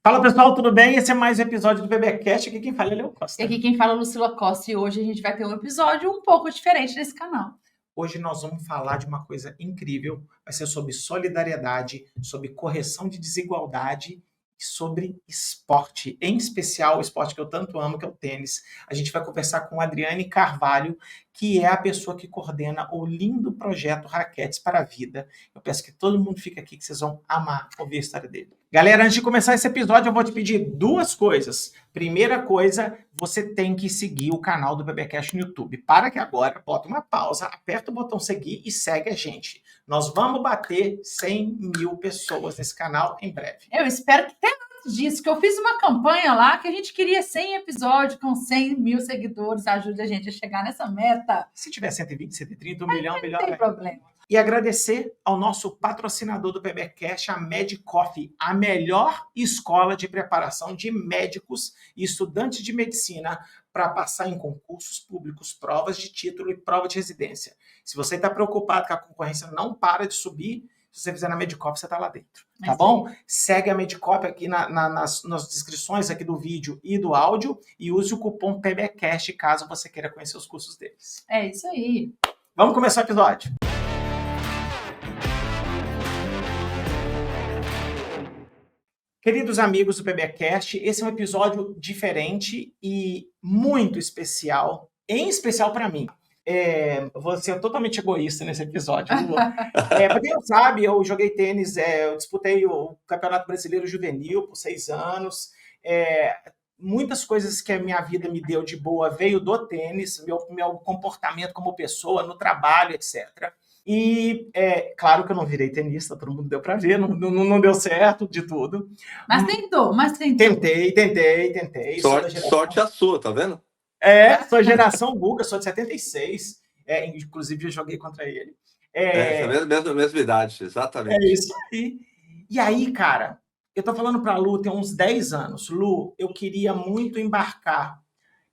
Fala pessoal, tudo bem? Esse é mais um episódio do BBcast. Aqui quem fala é Léo Costa. E aqui quem fala é Lucila Costa e hoje a gente vai ter um episódio um pouco diferente nesse canal. Hoje nós vamos falar de uma coisa incrível. Vai ser sobre solidariedade, sobre correção de desigualdade e sobre esporte. Em especial, o esporte que eu tanto amo, que é o tênis. A gente vai conversar com a Adriane Carvalho, que é a pessoa que coordena o lindo projeto Raquetes para a Vida. Eu peço que todo mundo fique aqui, que vocês vão amar ouvir a história dele. Galera, antes de começar esse episódio, eu vou te pedir duas coisas. Primeira coisa, você tem que seguir o canal do BBcast no YouTube. Para que agora, bota uma pausa, aperta o botão seguir e segue a gente. Nós vamos bater 100 mil pessoas nesse canal em breve. Eu espero que tenha antes disso, que eu fiz uma campanha lá que a gente queria 100 episódios com 100 mil seguidores. Ajude a gente a chegar nessa meta. Se tiver 120, 130, 1 milhão, melhor. Não tem problema. E agradecer ao nosso patrocinador do BBcast, a Medicoff, a melhor escola de preparação de médicos e estudantes de medicina para passar em concursos públicos, provas de título e prova de residência. Se você está preocupado que a concorrência não para de subir, se você fizer na Medicoff, você está lá dentro, tá bom? Segue a Medicoff aqui nas descrições aqui do vídeo e do áudio e use o cupom PBcast caso você queira conhecer os cursos deles. É isso aí. Vamos começar o episódio. Queridos amigos do BBcast, esse é um episódio diferente e muito especial, em especial para mim. Vou ser totalmente egoísta nesse episódio. Para quem não sabe, eu joguei tênis, eu disputei o Campeonato Brasileiro Juvenil por 6 anos. Muitas coisas que a minha vida me deu de boa veio do tênis, meu comportamento como pessoa, no trabalho, etc. E claro que eu não virei tenista, todo mundo deu para ver, não deu certo de tudo. Mas tentou. Tentei. Sorte a sua, tá vendo? Sou geração Guga, sou de 76. Inclusive, eu joguei contra ele. Mesma idade, exatamente. É isso aí. E aí, cara, eu tô falando pra Lu tem uns 10 anos. Lu, eu queria muito embarcar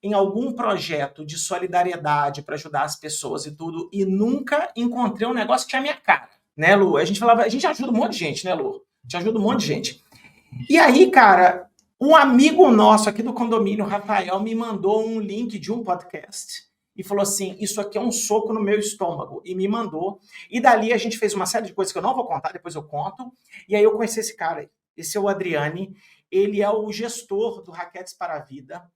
em algum projeto de solidariedade para ajudar as pessoas e tudo, e nunca encontrei um negócio que tinha a minha cara, né, Lu? A gente ajuda um monte de gente, né, Lu? A gente ajuda um monte de gente. E aí, cara, um amigo nosso aqui do condomínio, Rafael, me mandou um link de um podcast e falou assim, isso aqui é um soco no meu estômago, e me mandou. E dali a gente fez uma série de coisas que eu não vou contar, depois eu conto, e aí eu conheci esse cara aí. Esse é o Adriane, ele é o gestor do Raquetes para a Vida,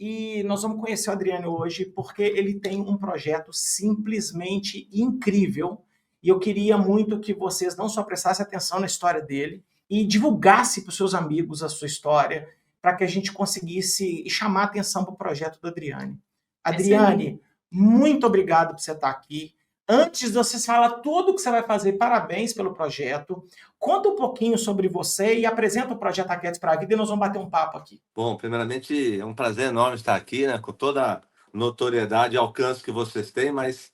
e nós vamos conhecer o Adriano hoje porque ele tem um projeto simplesmente incrível e eu queria muito que vocês não só prestassem atenção na história dele e divulgassem para os seus amigos a sua história para que a gente conseguisse chamar a atenção para o projeto do Adriane. Adriane, muito obrigado por você estar aqui. Antes de você falar tudo o que você vai fazer, parabéns pelo projeto. Conta um pouquinho sobre você e apresenta o projeto Raquetes para a Vida e nós vamos bater um papo aqui. Bom, primeiramente, é um prazer enorme estar aqui, né, com toda a notoriedade e alcance que vocês têm, mas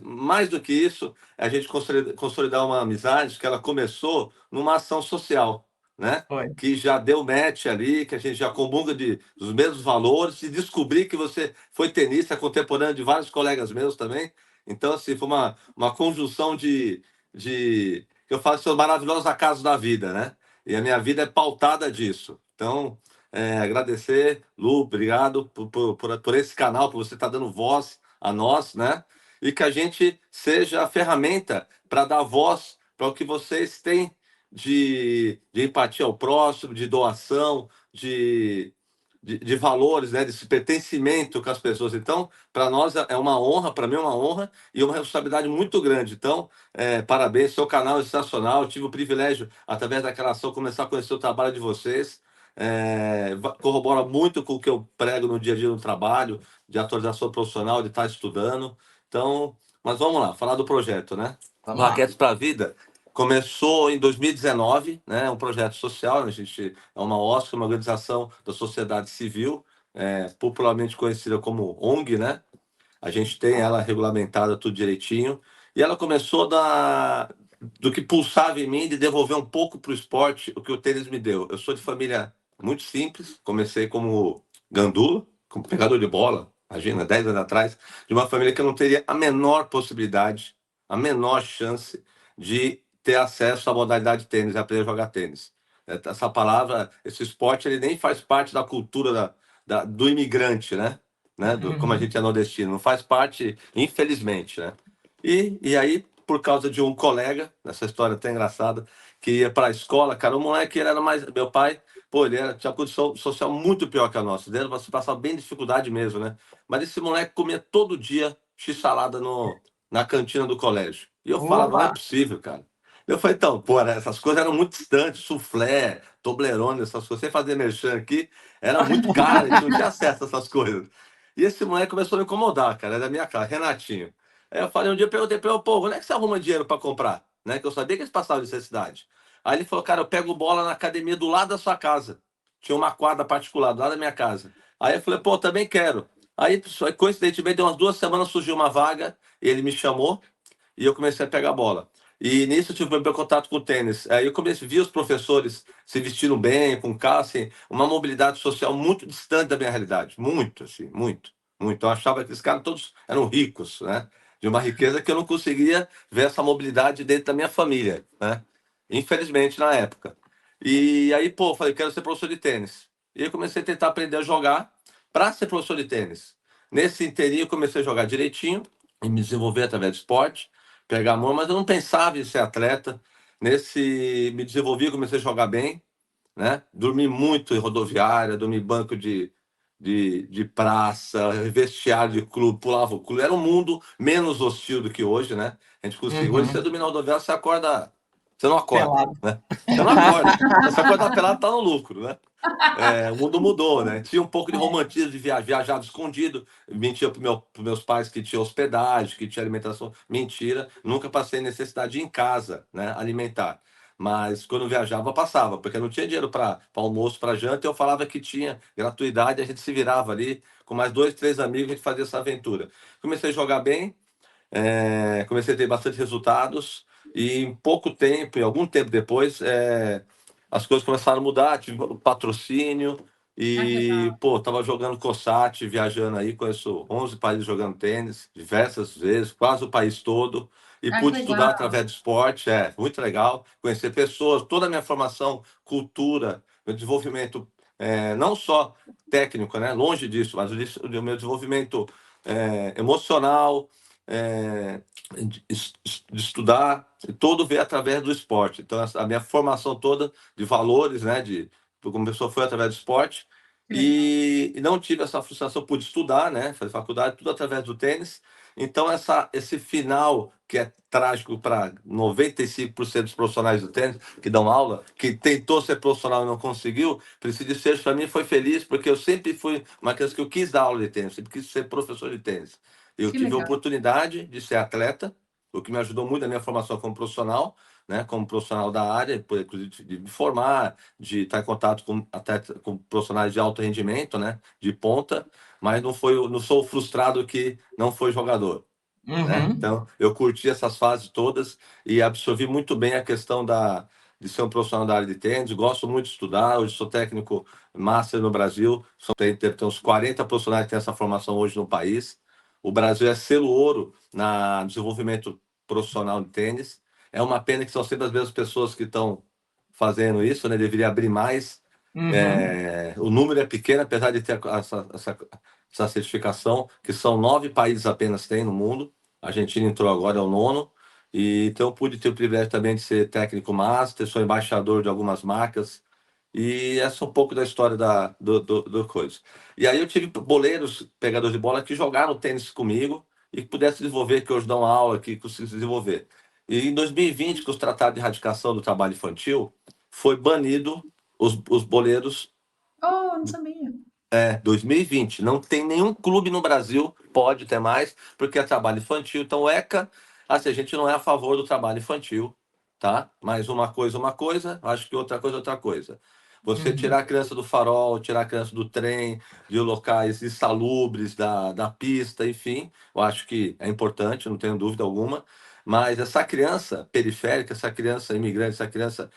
mais do que isso, a gente consolidar uma amizade que ela começou numa ação social, né? Que já deu match ali, que a gente já comunga dos mesmos valores, e descobri que você foi tenista contemporâneo de vários colegas meus também. Então, assim, foi uma conjunção que eu falo, seus maravilhosos acasos da vida, né? E a minha vida é pautada disso. Então, agradecer, Lu, obrigado por esse canal, por você estar dando voz a nós, né? E que a gente seja a ferramenta para dar voz para o que vocês têm de empatia ao próximo, de doação, de valores, né, desse pertencimento com as pessoas. Então, para nós é uma honra, para mim é uma honra e uma responsabilidade muito grande. Então, parabéns, seu canal é sensacional. Eu tive o privilégio, através daquela ação, começar a conhecer o trabalho de vocês. Corrobora muito com o que eu prego no dia a dia no trabalho, de atualização profissional, de estar estudando. Então, mas vamos lá, falar do projeto, né? Raquetes para a Vida. Começou em 2019, né, um projeto social, a gente é uma OSC, uma organização da sociedade civil, popularmente conhecida como ONG, né? A gente tem ela regulamentada tudo direitinho, e ela começou do que pulsava em mim de devolver um pouco para o esporte o que o tênis me deu. Eu sou de família muito simples, comecei como gandula, como pegador de bola, imagina, 10 anos atrás, de uma família que eu não teria a menor possibilidade, a menor chance de ter acesso à modalidade tênis, aprender a jogar tênis. Essa palavra, esse esporte, ele nem faz parte da cultura do imigrante, né? Como a gente é nordestino, não faz parte, infelizmente, né? E aí, por causa de um colega, essa história até engraçada, que ia para a escola, cara, o moleque ele era mais. Meu pai, pô, tinha uma condição social muito pior que a nossa, dele, você passava bem dificuldade mesmo, né? Mas esse moleque comia todo dia x-salada na cantina do colégio. E eu falava, não é Opa! possível, cara. Eu falei, então, pô, essas coisas eram muito distantes, soufflé, Toblerone, essas coisas, sem fazer merchan aqui, era muito caro, a gente não tinha acesso a essas coisas. E esse moleque começou a me incomodar, cara, era da minha cara, Renatinho. Aí eu falei, um dia eu perguntei pra ele, pô, onde é que você arruma dinheiro para comprar? Né? Que eu sabia que eles passavam necessidade. Aí ele falou, cara, eu pego bola na academia do lado da sua casa. Tinha uma quadra particular do lado da minha casa. Aí eu falei, pô, também quero. Aí, coincidentemente, deu umas 2 semanas, surgiu uma vaga, ele me chamou e eu comecei a pegar bola. E nisso eu tive o meu contato com o tênis. Aí eu comecei a ver os professores se vestindo bem, com carro, assim, uma mobilidade social muito distante da minha realidade. Muito, assim, muito, muito. Eu achava que esses caras todos eram ricos, né? De uma riqueza que eu não conseguia ver essa mobilidade dentro da minha família, né? Infelizmente, na época. E aí, pô, eu falei, quero ser professor de tênis. E eu comecei a tentar aprender a jogar para ser professor de tênis. Nesse inteirinho, eu comecei a jogar direitinho e me desenvolver através do esporte, pegar a mão, mas eu não pensava em ser atleta. Me desenvolvi, comecei a jogar bem, né? Dormi muito em rodoviária, dormi em banco de praça, vestiário de clube, pulava o clube. Era um mundo menos hostil do que hoje, né? A gente conseguia. Hoje você dormir na rodoviária, você acorda. Você não acorda, Pelado. né? Você não acorda. Você acorda pelado, tá no lucro, né? O mundo mudou, né? Tinha um pouco de romantismo de viajava escondido, mentia para meus pais que tinha hospedagem, que tinha alimentação. Mentira, nunca passei necessidade em casa, né? Alimentar. Mas quando viajava, passava, porque não tinha dinheiro para almoço, para janta, e eu falava que tinha gratuidade, a gente se virava ali, com mais 2, 3 amigos, a gente fazia essa aventura. Comecei a jogar bem, comecei a ter bastante resultados, e em pouco tempo, em algum tempo depois, as coisas começaram a mudar, tive patrocínio, Ah, que e, legal. pô, tava jogando COSAT, viajando aí, conheço 11 países jogando tênis, diversas vezes, quase o país todo, e Ah, que pude estudar legal. através do esporte, muito legal, conhecer pessoas, toda a minha formação, cultura, meu desenvolvimento, não só técnico, né, longe disso, mas o meu desenvolvimento emocional, é, de estudar, todo veio através do esporte. Então, a minha formação toda de valores, né, como pessoa foi através do esporte, Que legal. e não tive essa frustração, pude estudar, né, fazer faculdade, tudo através do tênis. Então, esse final que é trágico para 95% dos profissionais do tênis que dão aula, que tentou ser profissional e não conseguiu, Preciso Ser, para mim, foi feliz, porque eu sempre fui uma criança que eu quis dar aula de tênis, sempre quis ser professor de tênis. Eu Que tive a legal. oportunidade de ser atleta, o que me ajudou muito na minha formação como profissional, né, como profissional da área, inclusive de me formar, de estar em contato com profissionais de alto rendimento, né, de ponta, mas não sou o frustrado que não foi jogador, né? Uhum. Então, eu curti essas fases todas e absorvi muito bem a questão de ser um profissional da área de tênis. Gosto muito de estudar. Hoje sou técnico master no Brasil. Tem uns 40 profissionais que têm essa formação hoje no país. O Brasil é selo ouro no desenvolvimento profissional de tênis. É uma pena que são sempre as mesmas pessoas que estão fazendo isso, né? Deveria abrir mais. Uhum. O número é pequeno, apesar de ter essa certificação, que são 9 países apenas que tem no mundo. A Argentina entrou agora, é o nono. E então eu pude ter o privilégio também de ser técnico master, sou embaixador de algumas marcas. E essa é um pouco da história do coisa. E aí eu tive boleiros, pegadores de bola, que jogaram tênis comigo e que pudessem desenvolver, que hoje dão aula, que conseguissem desenvolver. E em 2020, com os tratados de erradicação do trabalho infantil, foi banido os boleiros. Oh, não sabia. 2020. Não tem nenhum clube no Brasil, pode ter mais, porque é trabalho infantil. Então, o ECA, assim, a gente não é a favor do trabalho infantil, tá? Mas uma coisa, acho que outra coisa, outra coisa. Você Uhum. tirar a criança do farol, tirar a criança do trem, de locais insalubres, da pista, enfim, eu acho que é importante, não tenho dúvida alguma. Mas essa criança periférica, essa criança imigrante, essa criança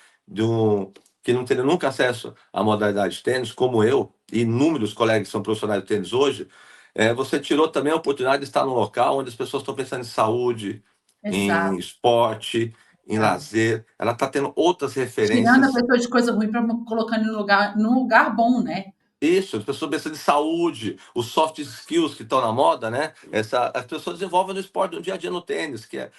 que não teria nunca acesso à modalidade de tênis, como eu, e inúmeros colegas que são profissionais de tênis hoje, você tirou também a oportunidade de estar num local onde as pessoas estão pensando em saúde, em Exato. esporte, em lazer, ela está tendo outras Tirando a referências. pessoa de coisa ruim para colocando num lugar bom, né? Isso, as pessoas pensam de saúde, os soft skills que estão na moda, né? As pessoas desenvolvem no esporte, no dia a dia, no tênis, que é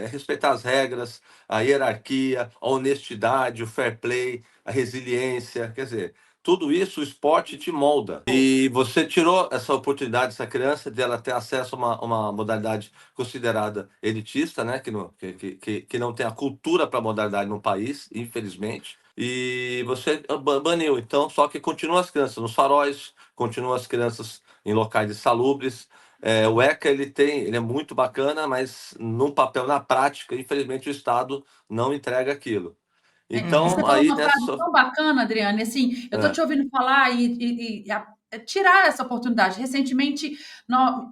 respeitar as regras, a hierarquia, a honestidade, o fair play, a resiliência. Quer dizer, tudo isso o esporte te molda. E você tirou essa oportunidade dessa criança de ela ter acesso a uma modalidade considerada elitista, né? Que não tem a cultura para a modalidade no país, infelizmente. E você baniu, então, só que continua as crianças nos faróis, continua as crianças em locais insalubres. O ECA ele é muito bacana, mas no papel, na prática, infelizmente o Estado não entrega aquilo. Você Então, falou aí uma frase nessa. tão bacana, Adriane, assim, eu estou te ouvindo falar e tirar essa oportunidade. Recentemente,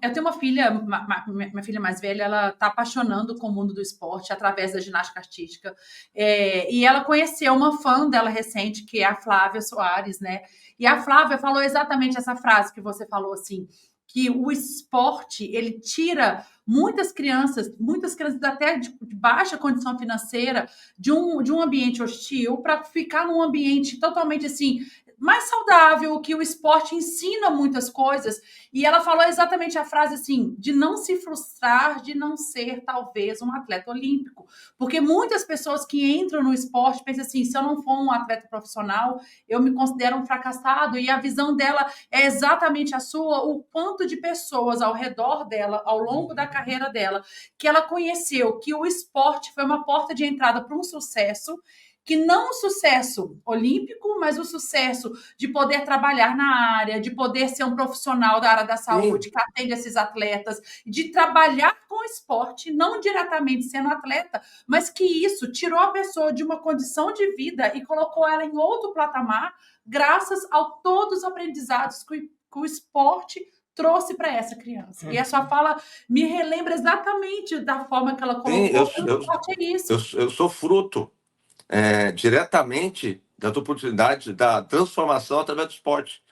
eu tenho uma filha, minha filha mais velha, ela está apaixonando com o mundo do esporte através da ginástica artística, e ela conheceu uma fã dela recente, que é a Flávia Soares, né? E a Flávia falou exatamente essa frase que você falou, assim, que o esporte, ele tira muitas crianças até de baixa condição financeira, de um ambiente hostil, para ficar num ambiente totalmente assim mais saudável, que o esporte ensina muitas coisas. E ela falou exatamente a frase assim, de não se frustrar de não ser talvez um atleta olímpico, porque muitas pessoas que entram no esporte pensam assim, se eu não for um atleta profissional, eu me considero um fracassado. E a visão dela é exatamente a sua, o quanto de pessoas ao redor dela, ao longo da carreira dela, que ela conheceu que o esporte foi uma porta de entrada para um sucesso, que não o sucesso olímpico, mas o sucesso de poder trabalhar na área, de poder ser um profissional da área da saúde, que atende esses atletas, de trabalhar com esporte, não diretamente sendo atleta, mas que isso tirou a pessoa de uma condição de vida e colocou ela em outro patamar, graças a todos os aprendizados que o esporte trouxe para essa criança. E a sua fala me relembra exatamente da forma que ela colocou. Sim, O esporte é isso. eu sou fruto diretamente das oportunidades da transformação através do esporte.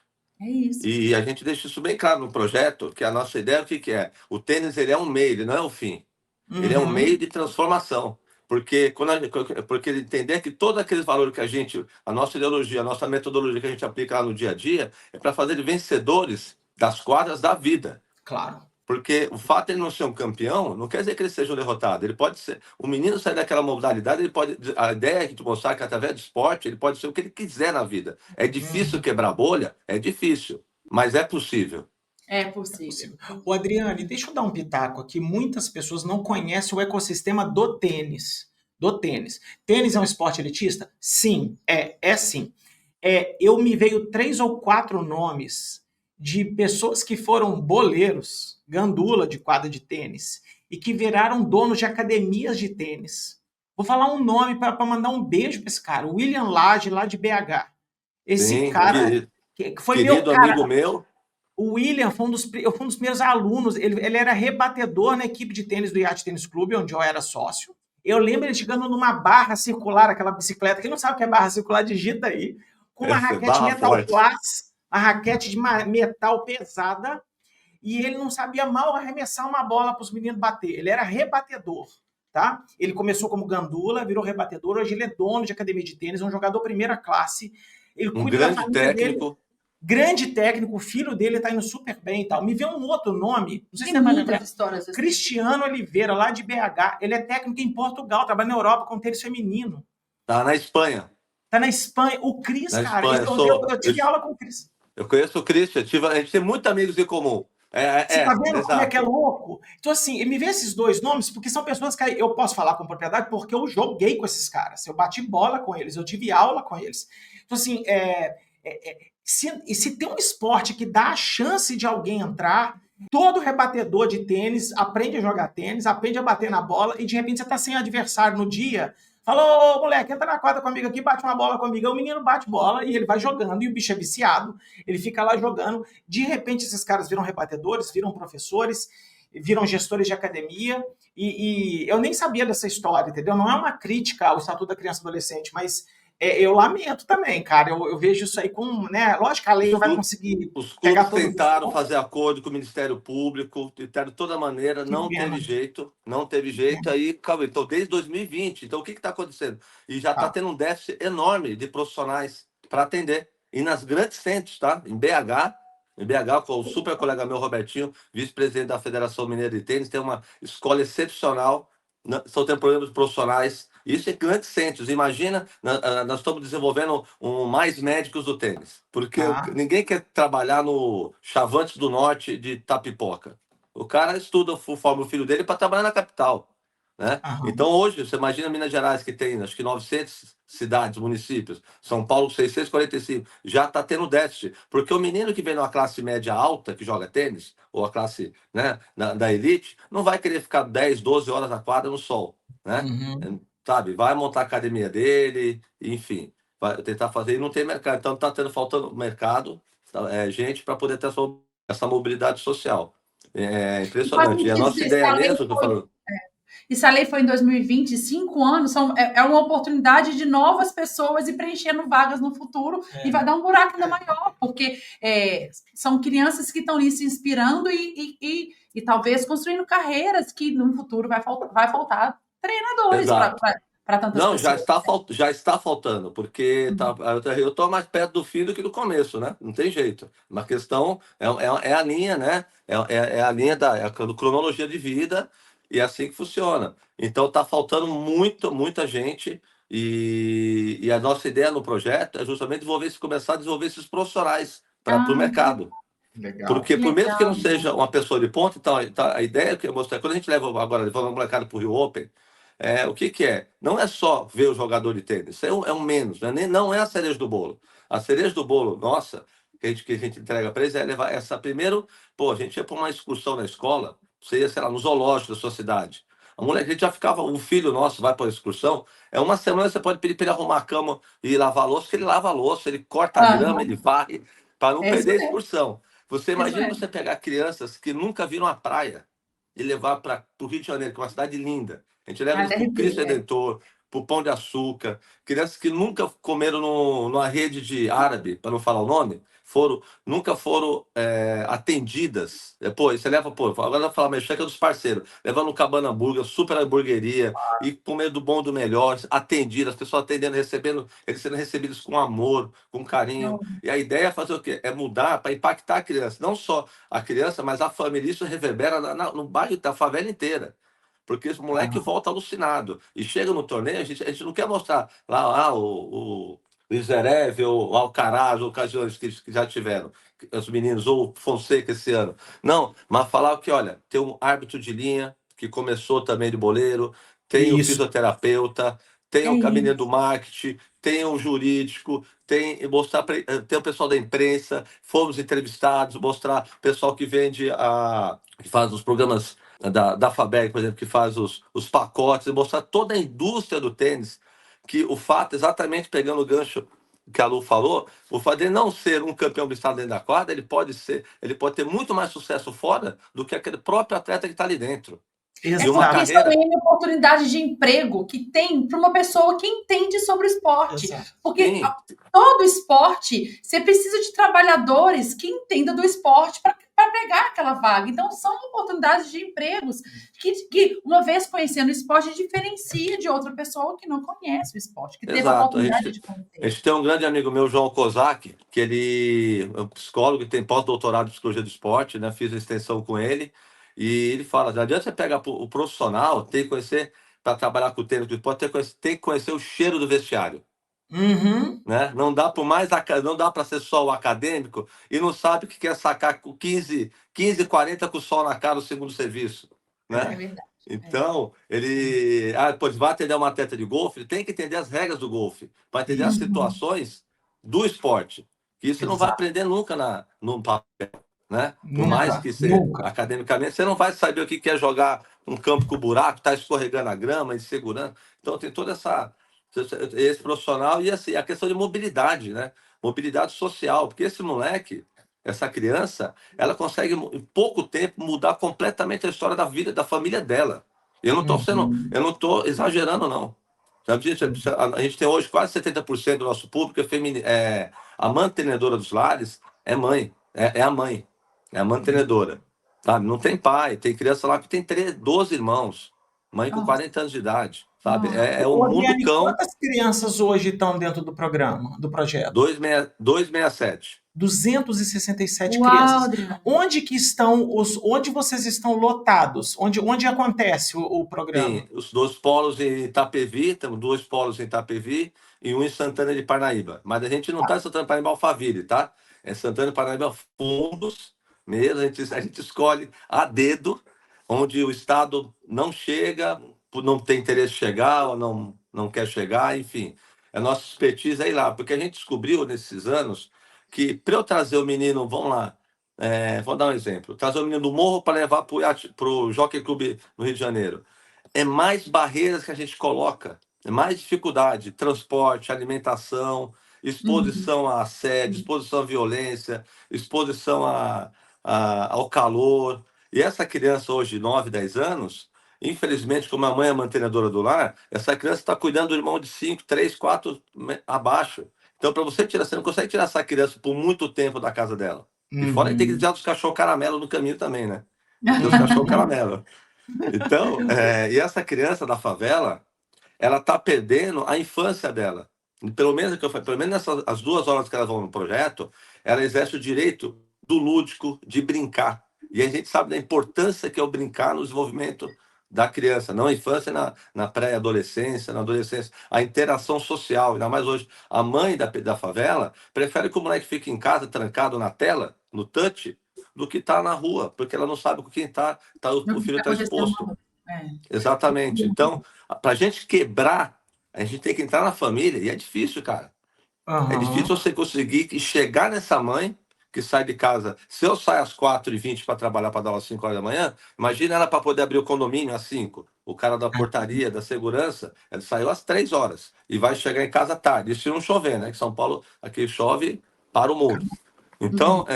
É isso. E a gente deixa isso bem claro no projeto, que a nossa ideia, o que é? O tênis, ele é um meio, ele não é o fim. Ele é um meio de transformação. Porque porque entender que todos aqueles valores que a nossa ideologia, a nossa metodologia que a gente aplica lá no dia a dia, é para fazer eles vencedores das quadras da vida. Claro. Porque o fato de ele não ser um campeão não quer dizer que ele seja um derrotado. Ele pode ser. O menino sai daquela modalidade, ele pode. A ideia é que tu mostrar que através do esporte ele pode ser o que ele quiser na vida. É difícil quebrar bolha? É difícil. Mas é possível. É possível. Ô, Adriane, deixa eu dar um pitaco aqui. Muitas pessoas não conhecem o ecossistema do tênis. Do tênis. Tênis é um esporte elitista? Sim, é sim. Eu me veio 3 ou 4 nomes de pessoas que foram boleiros, gandula de quadra de tênis, e que viraram donos de academias de tênis. Vou falar um nome para mandar um beijo para esse cara, William Lage, lá de BH. Esse Sim, cara, que foi querido meu cara. amigo meu. O William foi um dos primeiros alunos, ele era rebatedor na equipe de tênis do Yacht Tênis Clube, onde eu era sócio. Eu lembro ele chegando numa barra circular, aquela bicicleta, quem não sabe o que é barra circular, digita aí, com uma raquete metal class, uma raquete de metal pesada, e ele não sabia mal arremessar uma bola para os meninos bater. Ele era rebatedor, tá? Ele começou como gandula, virou rebatedor, hoje ele é dono de academia de tênis, é um jogador primeira classe. Ele cuida da família dele. Grande técnico, o filho dele tá indo super bem e tal. Me vê um outro nome, não sei se você vai lembrar. Histórias assim. Cristiano Oliveira, lá de BH. Ele é técnico em Portugal, trabalha na Europa com tênis feminino. Tá na Espanha. Tá na Espanha. O Cris, na cara, Espanha, eu tive aula com o Cris. Eu conheço o Cris, a gente tem muitos amigos em comum. Você tá vendo como é que é louco? Então, assim, me vê esses dois nomes, porque são pessoas que eu posso falar com propriedade, porque eu joguei com esses caras. Eu bati bola com eles, eu tive aula com eles. Então, assim, se tem um esporte que dá a chance de alguém entrar, todo rebatedor de tênis aprende a jogar tênis, aprende a bater na bola, e de repente você tá sem adversário no dia, fala, ô moleque, entra na quadra comigo aqui, bate uma bola comigo. Aí o menino bate bola e ele vai jogando, e o bicho é viciado, ele fica lá jogando. De repente esses caras viram rebatedores, viram professores, viram gestores de academia, e eu nem sabia dessa história, entendeu? Não é uma crítica ao Estatuto da Criança e Adolescente, mas eu lamento também, cara. Eu vejo isso aí com, né? Lógico que a lei não vai conseguir Os pegar clubes todos os tentaram pontos. fazer acordo com o Ministério Público, tentaram de toda maneira, Que não pena. teve jeito, não teve jeito. Aí, calma, então, desde 2020, então o que está acontecendo? E já está Tá. tendo um déficit enorme de profissionais para atender. E nas grandes centros, tá? Em BH, com o super colega meu, Robertinho, vice-presidente da Federação Mineira de Tênis, tem uma escola excepcional, estão tendo problemas profissionais. Isso em grandes centros. Imagina, nós estamos desenvolvendo mais médicos do tênis, porque Tá. ninguém quer trabalhar no Chavantes do Norte de Tapipoca. O cara estuda, forma o filho dele para trabalhar na capital, né? Aham. Então hoje, você imagina Minas Gerais, que tem acho que 900 cidades, municípios, São Paulo 645, já está tendo déficit, porque o menino que vem numa classe média alta, que joga tênis, ou a classe, né, da elite, não vai querer ficar 10, 12 horas na quadra no sol, né? Uhum. Sabe, vai montar a academia dele, enfim, vai tentar fazer, e não tem mercado, então está faltando mercado, gente para poder ter essa mobilidade social. É E faz impressionante. E a sentido nossa dizer, se ideia a lei mesmo, que eu foi, falo, e se a lei foi em 2020, 5 anos, é uma oportunidade de novas pessoas e preenchendo vagas no futuro, e vai dar um buraco ainda maior, porque são crianças que estão ali se inspirando e talvez construindo carreiras que no futuro vai faltar treinadores exato. para tantas Não, pessoas. já está faltando, porque eu estou mais perto do fim do que do começo, né? Não tem jeito. Uma questão é a linha, né? É a linha da cronologia de vida e é assim que funciona. Então está faltando muita gente e a nossa ideia no projeto é justamente começar a desenvolver esses profissionais para o Ah, mercado. Legal. Porque que por mesmo que não legal. seja uma pessoa de ponta, então a ideia que eu mostrei, quando a gente leva agora, levando a molecada para o Rio Open, o que que é? Não é só ver o jogador de tênis, isso é um menos, né? Não é a cereja do bolo. A cereja do bolo, nossa, que a gente entrega para eles é levar essa primeiro, pô, a gente ia para uma excursão na escola, você ia, sei lá, no zoológico da sua cidade. A gente já ficava, um filho nosso vai para a excursão, uma semana você pode pedir para ele arrumar a cama e lavar a louça, que ele lava a louça, ele corta a grama, Aham, ele varre, para não é isso perder a mesmo, excursão. Você é isso imagina mesmo. você pegar crianças que nunca viram a praia e levar para o Rio de Janeiro, que é uma cidade linda. A gente leva eles Até para o Cristo arrepiei, Redentor, para o Pão de Açúcar. Crianças que nunca comeram numa rede de árabe, para não falar o nome, nunca foram atendidas. Pô, você leva, pô, agora eu vou falar mexeca dos parceiros. Levando um Cabana Burger, super hamburgueria, e comer do bom do melhor, atendidas, as pessoas atendendo, recebendo, eles sendo recebidos com amor, com carinho. E a ideia é fazer o quê? É mudar para impactar a criança. Não só a criança, mas a família. Isso reverbera no bairro da favela inteira. Porque esse moleque Aham. volta alucinado. E chega no torneio, a gente não quer mostrar lá o Zverev, ou o Alcaraz, ou ocasiões que já tiveram, os meninos, ou o Fonseca esse ano. Não, mas falar que, olha, tem um árbitro de linha, que começou também de boleiro, tem o Isso. fisioterapeuta, tem é o caminho isso. do marketing, tem o jurídico, tem o pessoal da imprensa, fomos entrevistados, mostrar o pessoal que faz os programas da Fabec, por exemplo, que faz os pacotes, e mostrar toda a indústria do tênis, que o fato, exatamente pegando o gancho que a Lu falou, o fato de não ser um campeão do estado dentro da quadra, ele pode ter muito mais sucesso fora do que aquele próprio atleta que está ali dentro. É E uma porque Exato. isso carreira. também é uma oportunidade de emprego que tem para uma pessoa que entende sobre o esporte. Exato. Porque Sim, todo esporte, você precisa de trabalhadores que entendam do esporte para pegar aquela vaga. Então, são oportunidades de empregos que, uma vez conhecendo o esporte, diferencia de outra pessoa que não conhece o esporte, que teve a exato. A oportunidade gente, de a conhecer. gente tem um grande amigo meu, João Kozak, que ele é um psicólogo e tem pós-doutorado em psicologia do esporte, né? Fiz a extensão com ele. E ele fala: não adianta você pegar o profissional, tem que conhecer, para trabalhar com o tênis, tem que conhecer o cheiro do vestiário. Uhum. Né? Não dá para ser só o acadêmico e não sabe que quer sacar com 15, 40 com o sol na cara o segundo serviço, É né? verdade. Então, pois vai atender uma atleta de golfe, ele tem que entender as regras do golfe, vai entender as Isso. situações do esporte, que isso você não vai Exato. aprender nunca no papel, né? Por mais Nunca. que você, Nunca. academicamente, você não vai saber o que quer jogar um campo com buraco, tá escorregando a grama, insegurando. Então, tem toda esse profissional e assim, a questão de mobilidade, né? Mobilidade social, porque esse moleque, essa criança, ela consegue em pouco tempo mudar completamente a história da vida da família dela. Eu não Uhum. estou exagerando, não. A gente tem hoje quase 70% do nosso público é feminino. A mantenedora dos lares é mãe, é a mãe, é a mantenedora. Sabe? Não tem pai, tem criança lá que tem 12 irmãos, mãe com 40 anos de idade, sabe? Nossa. É um Ô, mundo Adriane, cão. quantas crianças hoje estão dentro do programa, do projeto? 267. 267 Uau, crianças. Adriano. Onde vocês estão lotados? Onde acontece o programa? Sim, os 2 polos em Itapevi, temos 2 polos em Itapevi e um em Santana de Parnaíba. Mas a gente não está em Santana de Parnaíba Alphaville, tá? É Santana de Parnaíba Fundos mesmo. A gente escolhe a dedo, onde o Estado não chega, não tem interesse de chegar ou não quer chegar, enfim. A nossa expertise é ir lá, porque a gente descobriu nesses anos que para eu trazer o menino, vamos lá, vou dar um exemplo, trazer o menino do Morro para levar para o Jockey Club no Rio de Janeiro. É mais barreiras que a gente coloca, é mais dificuldade, transporte, alimentação, exposição a assédio, exposição à violência, exposição ao calor. E essa criança hoje, 9, 10 anos, infelizmente, como a mãe é mantenedora do lar, essa criança está cuidando do irmão de 5, 3, 4 abaixo. Então, para você tirar, você não consegue tirar essa criança por muito tempo da casa dela. E fora que tem que tirar os cachorros caramelo no caminho também, né? Tem os cachorros caramelo. Então, e essa criança da favela, ela está perdendo a infância dela. Pelo menos pelo menos nessas as 2 horas que elas vão no projeto, ela exerce o direito do lúdico, de brincar. E a gente sabe da importância que é o brincar no desenvolvimento da criança, não a infância, na pré-adolescência, na adolescência, a interação social. Ainda mais hoje, a mãe da favela prefere que o moleque fique em casa, trancado na tela, no touch, do que estar na rua, porque ela não sabe com quem o filho está exposto. Exatamente. Então, para a gente quebrar, a gente tem que entrar na família, e é difícil, cara. É difícil você conseguir chegar nessa mãe que sai de casa. Se eu saio às 4h20 para trabalhar para dar aula às 5 horas da manhã, imagina ela para poder abrir o condomínio às 5. O cara da portaria, da segurança, ele saiu às 3 horas e vai chegar em casa tarde. Isso se não chover, né? Que São Paulo, aqui chove para o mundo. Então,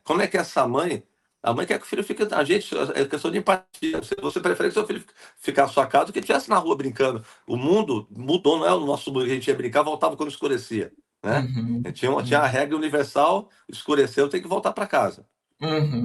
como é que essa mãe. A mãe quer que o filho fique. A gente, é questão de empatia. Você prefere que seu filho ficar na sua casa do que estivesse na rua brincando. O mundo mudou, não é o nosso mundo que a gente ia brincar, voltava quando escurecia. Né? Tinha a regra universal: escureceu, tem que voltar para casa.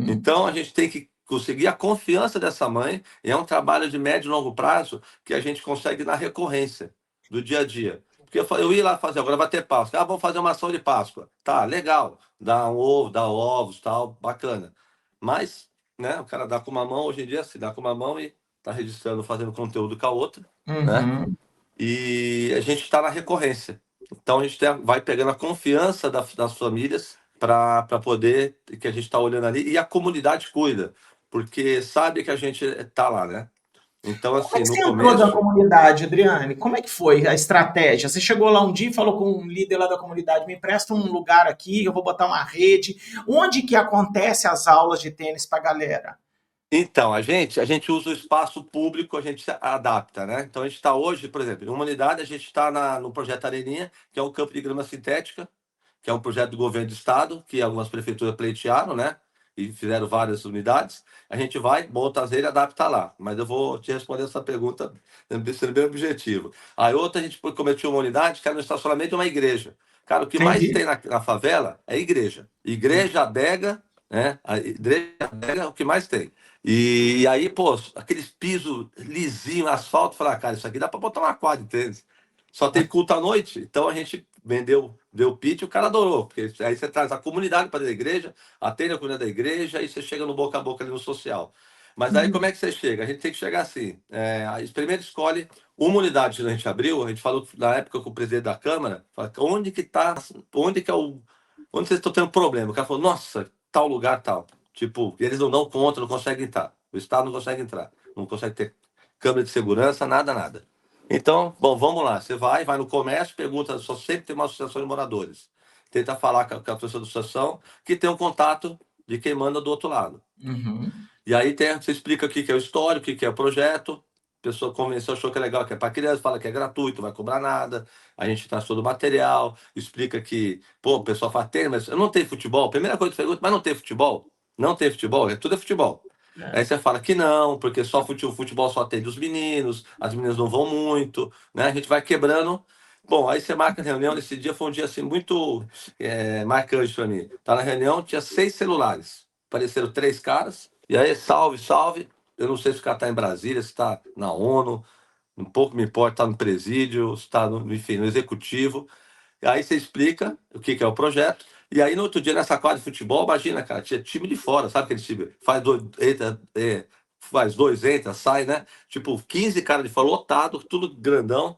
Então, a gente tem que conseguir a confiança dessa mãe, e é um trabalho de médio e longo prazo que a gente consegue na recorrência do dia a dia. Porque eu ia lá fazer, agora vai ter Páscoa. Vamos fazer uma ação de Páscoa. Tá, legal. Dá um ovo, dá ovos, tal, bacana. Mas, né, o cara dá com uma mão, hoje em dia, se dá com uma mão e tá registrando, fazendo conteúdo com a outra, né? E a gente está na recorrência. Então, a gente vai pegando a confiança das famílias para poder, que a gente está olhando ali, e a comunidade cuida, porque sabe que a gente está lá, né? Então, Como é assim, que no você entrou na começo. comunidade, Adriane? Como é que foi a estratégia? Você chegou lá um dia e falou com um líder lá da comunidade, me empresta um lugar aqui, eu vou botar uma rede. Onde que acontece as aulas de tênis para a galera? Então, a gente usa o espaço público, a gente se adapta, né? Então, a gente está hoje, por exemplo, em uma unidade, a gente está no projeto Areninha, que é um campo de grama sintética, que é um projeto do governo do estado, que algumas prefeituras pleitearam, né? E fizeram várias unidades. A gente vai, monta as redes e adapta lá. Mas eu vou te responder essa pergunta sendo bem objetivo. Aí outra, a gente cometeu uma unidade que era no estacionamento de uma igreja. Cara, o que mais tem na favela é igreja. Igreja, adega, né? A igreja, adega é o que mais tem. E aí, pô, aqueles pisos lisinhos, asfalto, falar, cara, isso aqui dá para botar uma quadra de tênis. Só tem culto à noite, então a gente deu o pitch, o cara adorou, porque aí você traz a comunidade para a igreja, atende a comunidade da igreja, aí você chega no boca a boca ali no social. Mas aí como é que você chega? A gente tem que chegar assim, primeiro escolhe uma unidade que a gente abriu, a gente falou na época com o presidente da Câmara, onde que tá, onde vocês estão tendo problema? O cara falou, nossa, tal lugar, tal. Tipo, eles não dão conta, não conseguem entrar. O Estado não consegue entrar. Não consegue ter câmera de segurança, nada. Então, bom, vamos lá. Você vai no comércio, pergunta, só sempre tem uma associação de moradores. Tenta falar com a pessoa da associação que tem um contato de quem manda do outro lado. E aí você explica o que é o histórico, o que é o projeto. A pessoa convenceu, achou que é legal, que é para criança, fala que é gratuito, não vai cobrar nada. A gente traz todo o material, explica que, pô, o pessoal fala, mas eu não tenho futebol. Primeira coisa que pergunta, mas não tem futebol? Não tem futebol? Tudo é futebol. É. Aí você fala que não, porque só futebol só tem dos meninos, as meninas não vão muito, né? A gente vai quebrando. Bom, aí você marca a reunião. Nesse dia foi um dia assim muito marcante para mim. Tá na reunião, tinha 6 celulares. Apareceram 3 caras. E aí, salve, salve. Eu não sei se o cara tá em Brasília, se tá na ONU, um pouco me importa, tá no presídio, se tá no, enfim, no executivo. E aí você explica o que é o projeto. E aí no outro dia, nessa quadra de futebol, imagina, cara, tinha time de fora, sabe aquele time? Faz dois, entra, faz dois, entra, sai, né? Tipo, 15 caras de fora, lotado, tudo grandão.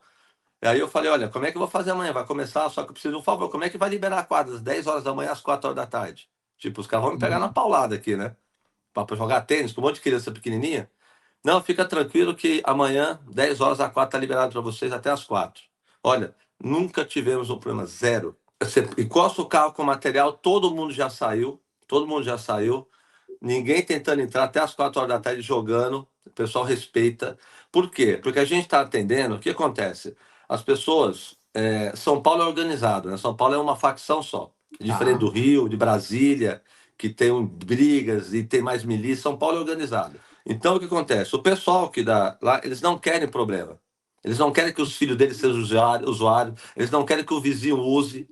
E aí eu falei, olha, como é que eu vou fazer amanhã? Vai começar, só que eu preciso de um favor. Como é que vai liberar a quadra das 10 horas da manhã às 4 horas da tarde? Tipo, os caras vão me pegar na paulada aqui, né? Pra jogar tênis com um monte de criança pequenininha. Não, fica tranquilo que amanhã, 10 horas a 4, tá liberado para vocês até as 4. Olha, nunca tivemos um problema, zero. Você encosta o carro com material, todo mundo já saiu, todo mundo já saiu. Ninguém tentando entrar até as 4 horas da tarde jogando. O pessoal respeita. Por quê? Porque a gente está atendendo. O que acontece? As pessoas. São Paulo é organizado, né? São Paulo é uma facção só. Diferente do Rio, de Brasília, que tem brigas e tem mais milícia. São Paulo é organizado. Então o que acontece? O pessoal que dá lá, eles não querem problema. Eles não querem que os filhos deles sejam usuários, eles não querem que o vizinho use.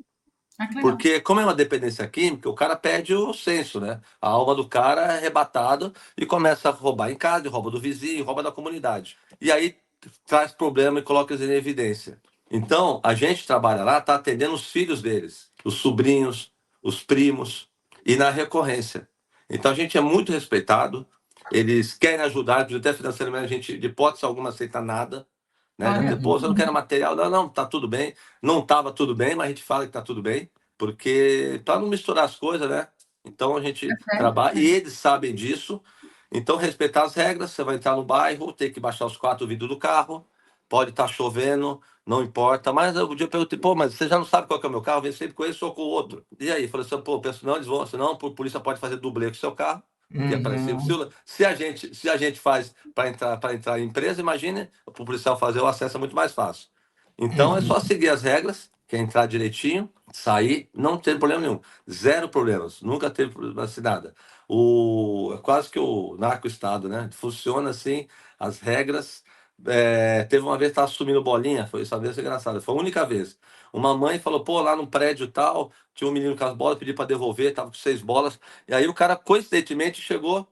Ah, que legal. Porque, como é uma dependência química, o cara perde o senso, né? A alma do cara é arrebatada e começa a roubar em casa, rouba do vizinho, rouba da comunidade. E aí traz problema e coloca eles em evidência. Então, a gente trabalha lá, está atendendo os filhos deles, os sobrinhos, os primos, e na recorrência. Então, a gente é muito respeitado, eles querem ajudar, até financeiramente, a gente, de hipótese alguma, aceita nada. Né? Já Olha, depois, eu não quero material, não, não, tá tudo bem. Não estava tudo bem, mas a gente fala que tá tudo bem, porque para não misturar as coisas, né? Então a gente é certo. trabalha, e eles sabem disso. Então, respeitar as regras, você vai entrar no bairro, tem que baixar os 4 vidros do carro, pode estar chovendo, não importa. Mas eu perguntei, pô, mas você já não sabe qual que é o meu carro? Vem sempre com esse ou com o outro. E aí, falei assim, pô, penso, não, eles vão, senão a polícia pode fazer dublê com o seu carro. Que é parecido. Uhum. Se a gente faz para entrar em empresa, imagine o policial fazer o acesso é muito mais fácil. Então é Uhum. só seguir as regras, que é entrar direitinho, sair, não tem problema nenhum. Zero problemas, nunca teve problema assim, nada. É quase que o narco-estado, né? Funciona assim, as regras. Teve uma vez que estava sumindo bolinha, foi essa vez engraçada, foi a única vez. Uma mãe falou, pô, lá no prédio tal, tinha um menino com as bolas, pediu para devolver, tava com 6 bolas. E aí o cara, coincidentemente, chegou,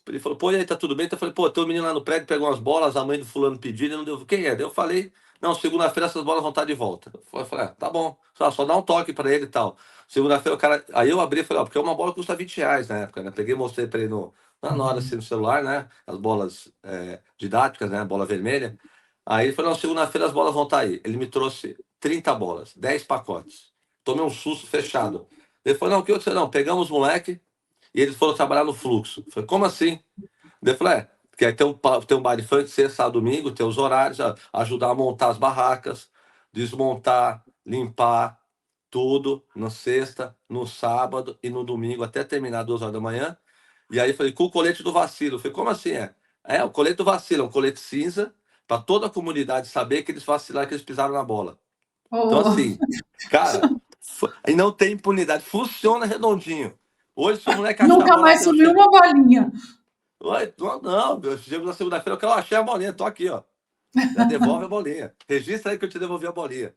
ele falou, pô, e aí, tá tudo bem? Então eu falei, pô, tem um menino lá no prédio, pegou umas bolas, a mãe do fulano pediu, ele não deu. Quem é? Daí eu falei, não, segunda-feira essas bolas vão estar de volta. Eu falei, tá bom, só dá um toque pra ele e tal. Segunda-feira o cara. Aí eu abri e falei, ó, porque uma bola custa R$ 20 na época, né? Peguei e mostrei pra ele na hora assim no celular, né? As bolas didáticas, né? Bola vermelha. Aí ele falou, não, segunda-feira as bolas vão estar aí. Ele me trouxe 30 bolas, 10 pacotes. Tomei um susto fechado. Ele falou, não, o que eu não, pegamos o moleque e eles foram trabalhar no fluxo. Eu falei, como assim? Daí eu falei, porque aí tem um baile funk sexta, sábado, domingo, tem os horários, ajudar a montar as barracas, desmontar, limpar tudo na sexta, no sábado e no domingo, até terminar 2 horas da manhã. E aí eu falei, com o colete do vacilo. Eu falei, como assim é? O colete do vacilo, é um colete cinza, para toda a comunidade saber que eles vacilaram, que eles pisaram na bola. Então, Oh, assim, cara, e não tem impunidade, funciona redondinho. Hoje, se o moleque achar a nunca bola, mais assim, eu sumiu chego. uma bolinha. Oi, não, eu chego na segunda-feira, eu achei a bolinha, tô aqui, ó. Já devolve a bolinha. Registra aí que eu te devolvi a bolinha.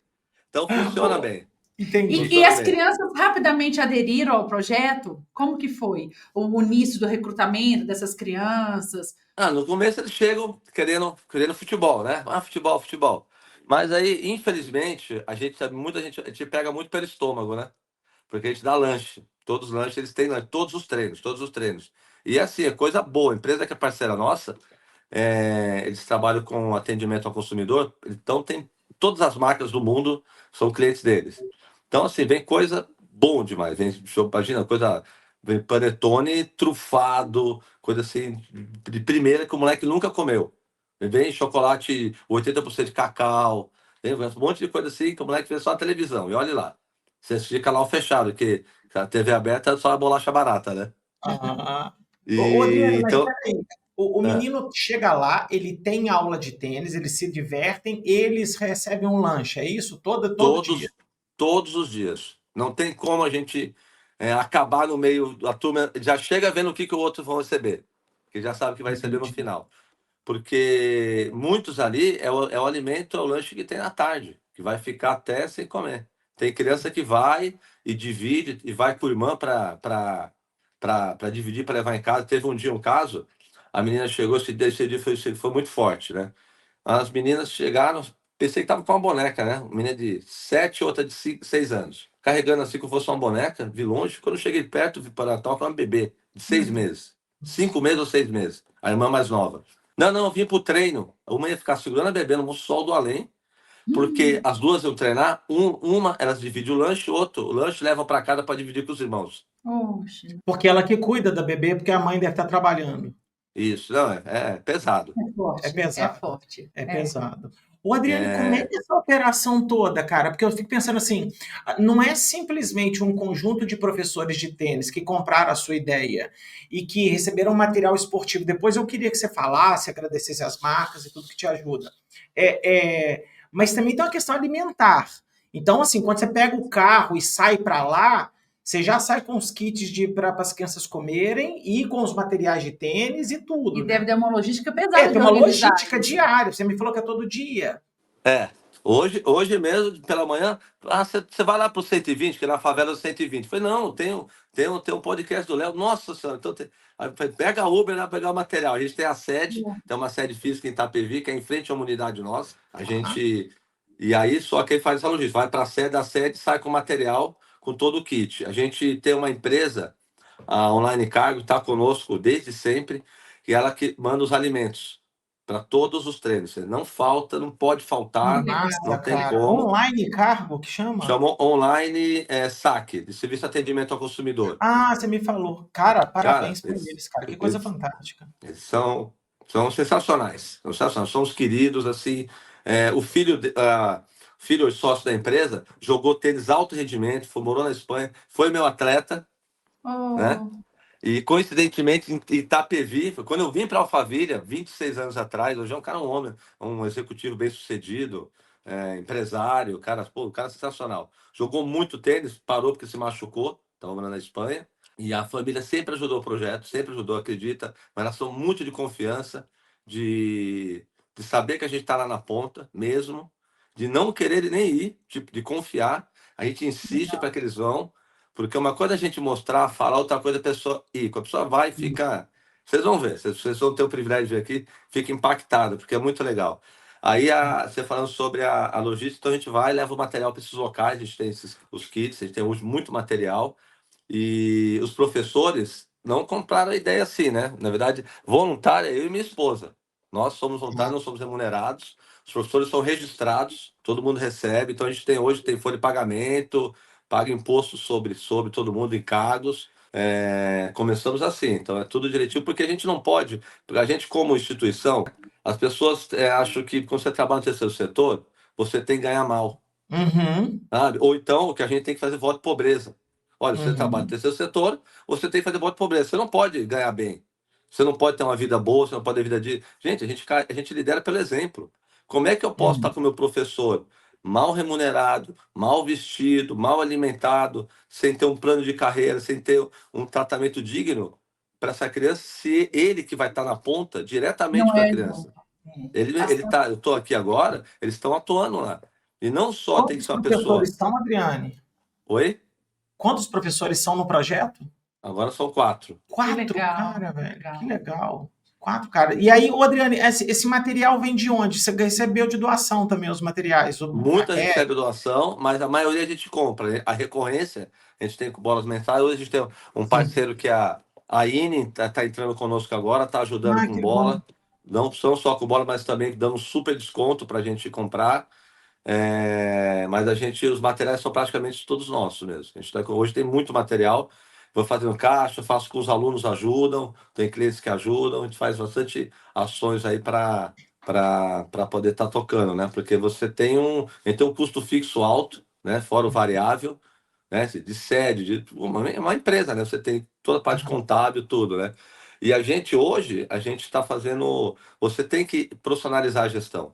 Então funciona Oh, bem. entendi. E Funciona as bem. crianças rapidamente aderiram ao projeto? Como que foi o início do recrutamento dessas crianças? No começo eles chegam querendo futebol, né? Futebol, futebol. Mas aí, infelizmente, a gente sabe, muita gente, a gente pega muito pelo estômago, né? Porque a gente dá lanche. Todos os lanches eles têm lanche, todos os treinos, todos os treinos. E assim, é coisa boa. A empresa que é parceira nossa, eles trabalham com atendimento ao consumidor, então tem todas as marcas do mundo são clientes deles. Então, assim, vem coisa bom demais. Imagina, vem panetone trufado, coisa assim, de primeira que o moleque nunca comeu. Vem chocolate 80% de cacau, vem um monte de coisa assim que o moleque vê só na televisão. E olha lá, você assistir canal fechado, que a TV aberta é só a bolacha barata, né? Aham. Ô, Adriano, E mas então, peraí. O é, menino chega lá, ele tem aula de tênis, eles se divertem, eles recebem um lanche, é isso? Todo dia. todos os dias. Não tem como a gente acabar no meio da turma, já chega vendo o que o outro vão receber. que já sabe que vai receber no final. Porque muitos ali é o alimento, é o lanche que tem na tarde, que vai ficar até sem comer. Tem criança que vai e divide, e vai com a irmã para dividir, para levar em casa. Teve um dia um caso, a menina chegou, esse dia foi muito forte, né? As meninas chegaram, pensei que tava com uma boneca, né? Uma menina de 7, outra de 6 anos. Carregando assim como fosse uma boneca, vi longe. Quando eu cheguei perto, vi para Natal com uma bebê de 6 meses. 5 meses ou 6 meses. A irmã mais nova. Não, eu vim pro treino. Uma ia ficar segurando a bebê no sol do além, porque as duas iam treinar. Uma, elas dividem o lanche levam para casa para dividir com os irmãos. Oxe. Porque ela que cuida da bebê, porque a mãe deve estar trabalhando. Isso, não, é pesado. É forte. É pesado. É forte. É pesado. Ô, Adriane, como é que é essa operação toda, cara? Porque eu fico pensando assim, não é simplesmente um conjunto de professores de tênis que compraram a sua ideia e que receberam material esportivo. Depois eu queria que você falasse, agradecesse as marcas e tudo que te ajuda. Mas também tem uma questão alimentar. Então, assim, quando você pega o carro e sai para lá, você já sai com os kits para as crianças comerem e com os materiais de tênis e tudo. E deve ter uma logística pesada. Tem uma logística diária. Você me falou que é todo dia. Hoje mesmo, pela manhã, você vai lá pro 120, que é na favela do 120. Eu falei, não, tem um podcast do Léo. Nossa Senhora, então aí eu falei, pega a Uber lá pegar o material. A gente tem a sede, tem uma sede física em Itapevi, que é em frente à comunidade nossa. E aí só quem faz essa logística, vai para a sede, da sede sai com o material, com todo o kit. A gente tem uma empresa, a Online Cargo, está conosco desde sempre, e ela que manda os alimentos para todos os treinos. Não falta, não pode faltar, não tem como. Online Cargo, que chama? Chamou Online SAC, de Serviço de Atendimento ao Consumidor. Você me falou. Cara, parabéns para eles, cara. Que coisa fantástica. Eles são sensacionais. São os queridos, assim. O filho sócio da empresa jogou tênis alto rendimento, morou na Espanha, foi meu atleta, né? E coincidentemente em Itapevi, quando eu vim para Alphaville, 26 anos atrás, hoje é um cara, um homem, um executivo bem sucedido, empresário, cara sensacional. Jogou muito tênis, parou porque se machucou, estava morando na Espanha. E a família sempre ajudou o projeto, sempre ajudou, acredita, uma relação muito de confiança, de saber que a gente está lá na ponta mesmo, de não querer nem ir, tipo, de confiar. A gente insiste para que eles vão, porque uma coisa é a gente mostrar, falar, outra coisa é a pessoa ir. Quando a pessoa vai, fica. Vocês vão ver, vocês vão ter o privilégio de ver aqui, fica impactado, porque é muito legal. Aí, você falando sobre a logística, então a gente vai, leva o material para esses locais, a gente tem os kits, a gente tem hoje muito material. E os professores não compraram a ideia assim, né? Na verdade, voluntária, eu e minha esposa. Nós somos voluntários, não somos remunerados. Os professores são registrados, todo mundo recebe. Então, a gente hoje tem folha de pagamento, paga imposto sobre todo mundo, encargos. Começamos assim, então é tudo direitinho, porque a gente não pode, a gente como instituição, as pessoas acham que quando você trabalha no terceiro setor, você tem que ganhar mal. Sabe? Ou então, o que a gente tem que fazer voto de pobreza. Olha, você trabalha no terceiro setor, você tem que fazer voto de pobreza. Você não pode ganhar bem. Você não pode ter uma vida boa, você não pode ter vida de... Gente, a gente lidera pelo exemplo. Como é que eu posso estar com o meu professor mal remunerado, mal vestido, mal alimentado, sem ter um plano de carreira, sem ter um tratamento digno para essa criança, se ele que vai estar na ponta diretamente para a criança? Eu estou aqui agora, eles estão atuando lá. E não só tem que ser uma pessoa... Quantos professores são, Adriane? Oi? Quantos professores são no projeto? Agora são 4. 4, cara, velho. Que legal. 4, cara. E aí, Adriane, esse material vem de onde? Você recebeu de doação também os materiais? Muita gente recebe doação, mas a maioria a gente compra. A recorrência, a gente tem bolas mensais. Hoje a gente tem um parceiro que é a INE, tá entrando conosco agora, está ajudando com bola. Bom. Não só com bola, mas também dando um super desconto para a gente comprar. Mas os materiais são praticamente todos nossos mesmo. Hoje tem muito material. Vou fazendo caixa, faço com os alunos, ajudam, tem clientes que ajudam, a gente faz bastante ações aí para poder estar tocando, né? Porque a gente tem um custo fixo alto, né? Fora o variável, né? De sede, de uma empresa, né? Você tem toda a parte contábil, tudo, né? E hoje, a gente está fazendo... Você tem que profissionalizar a gestão,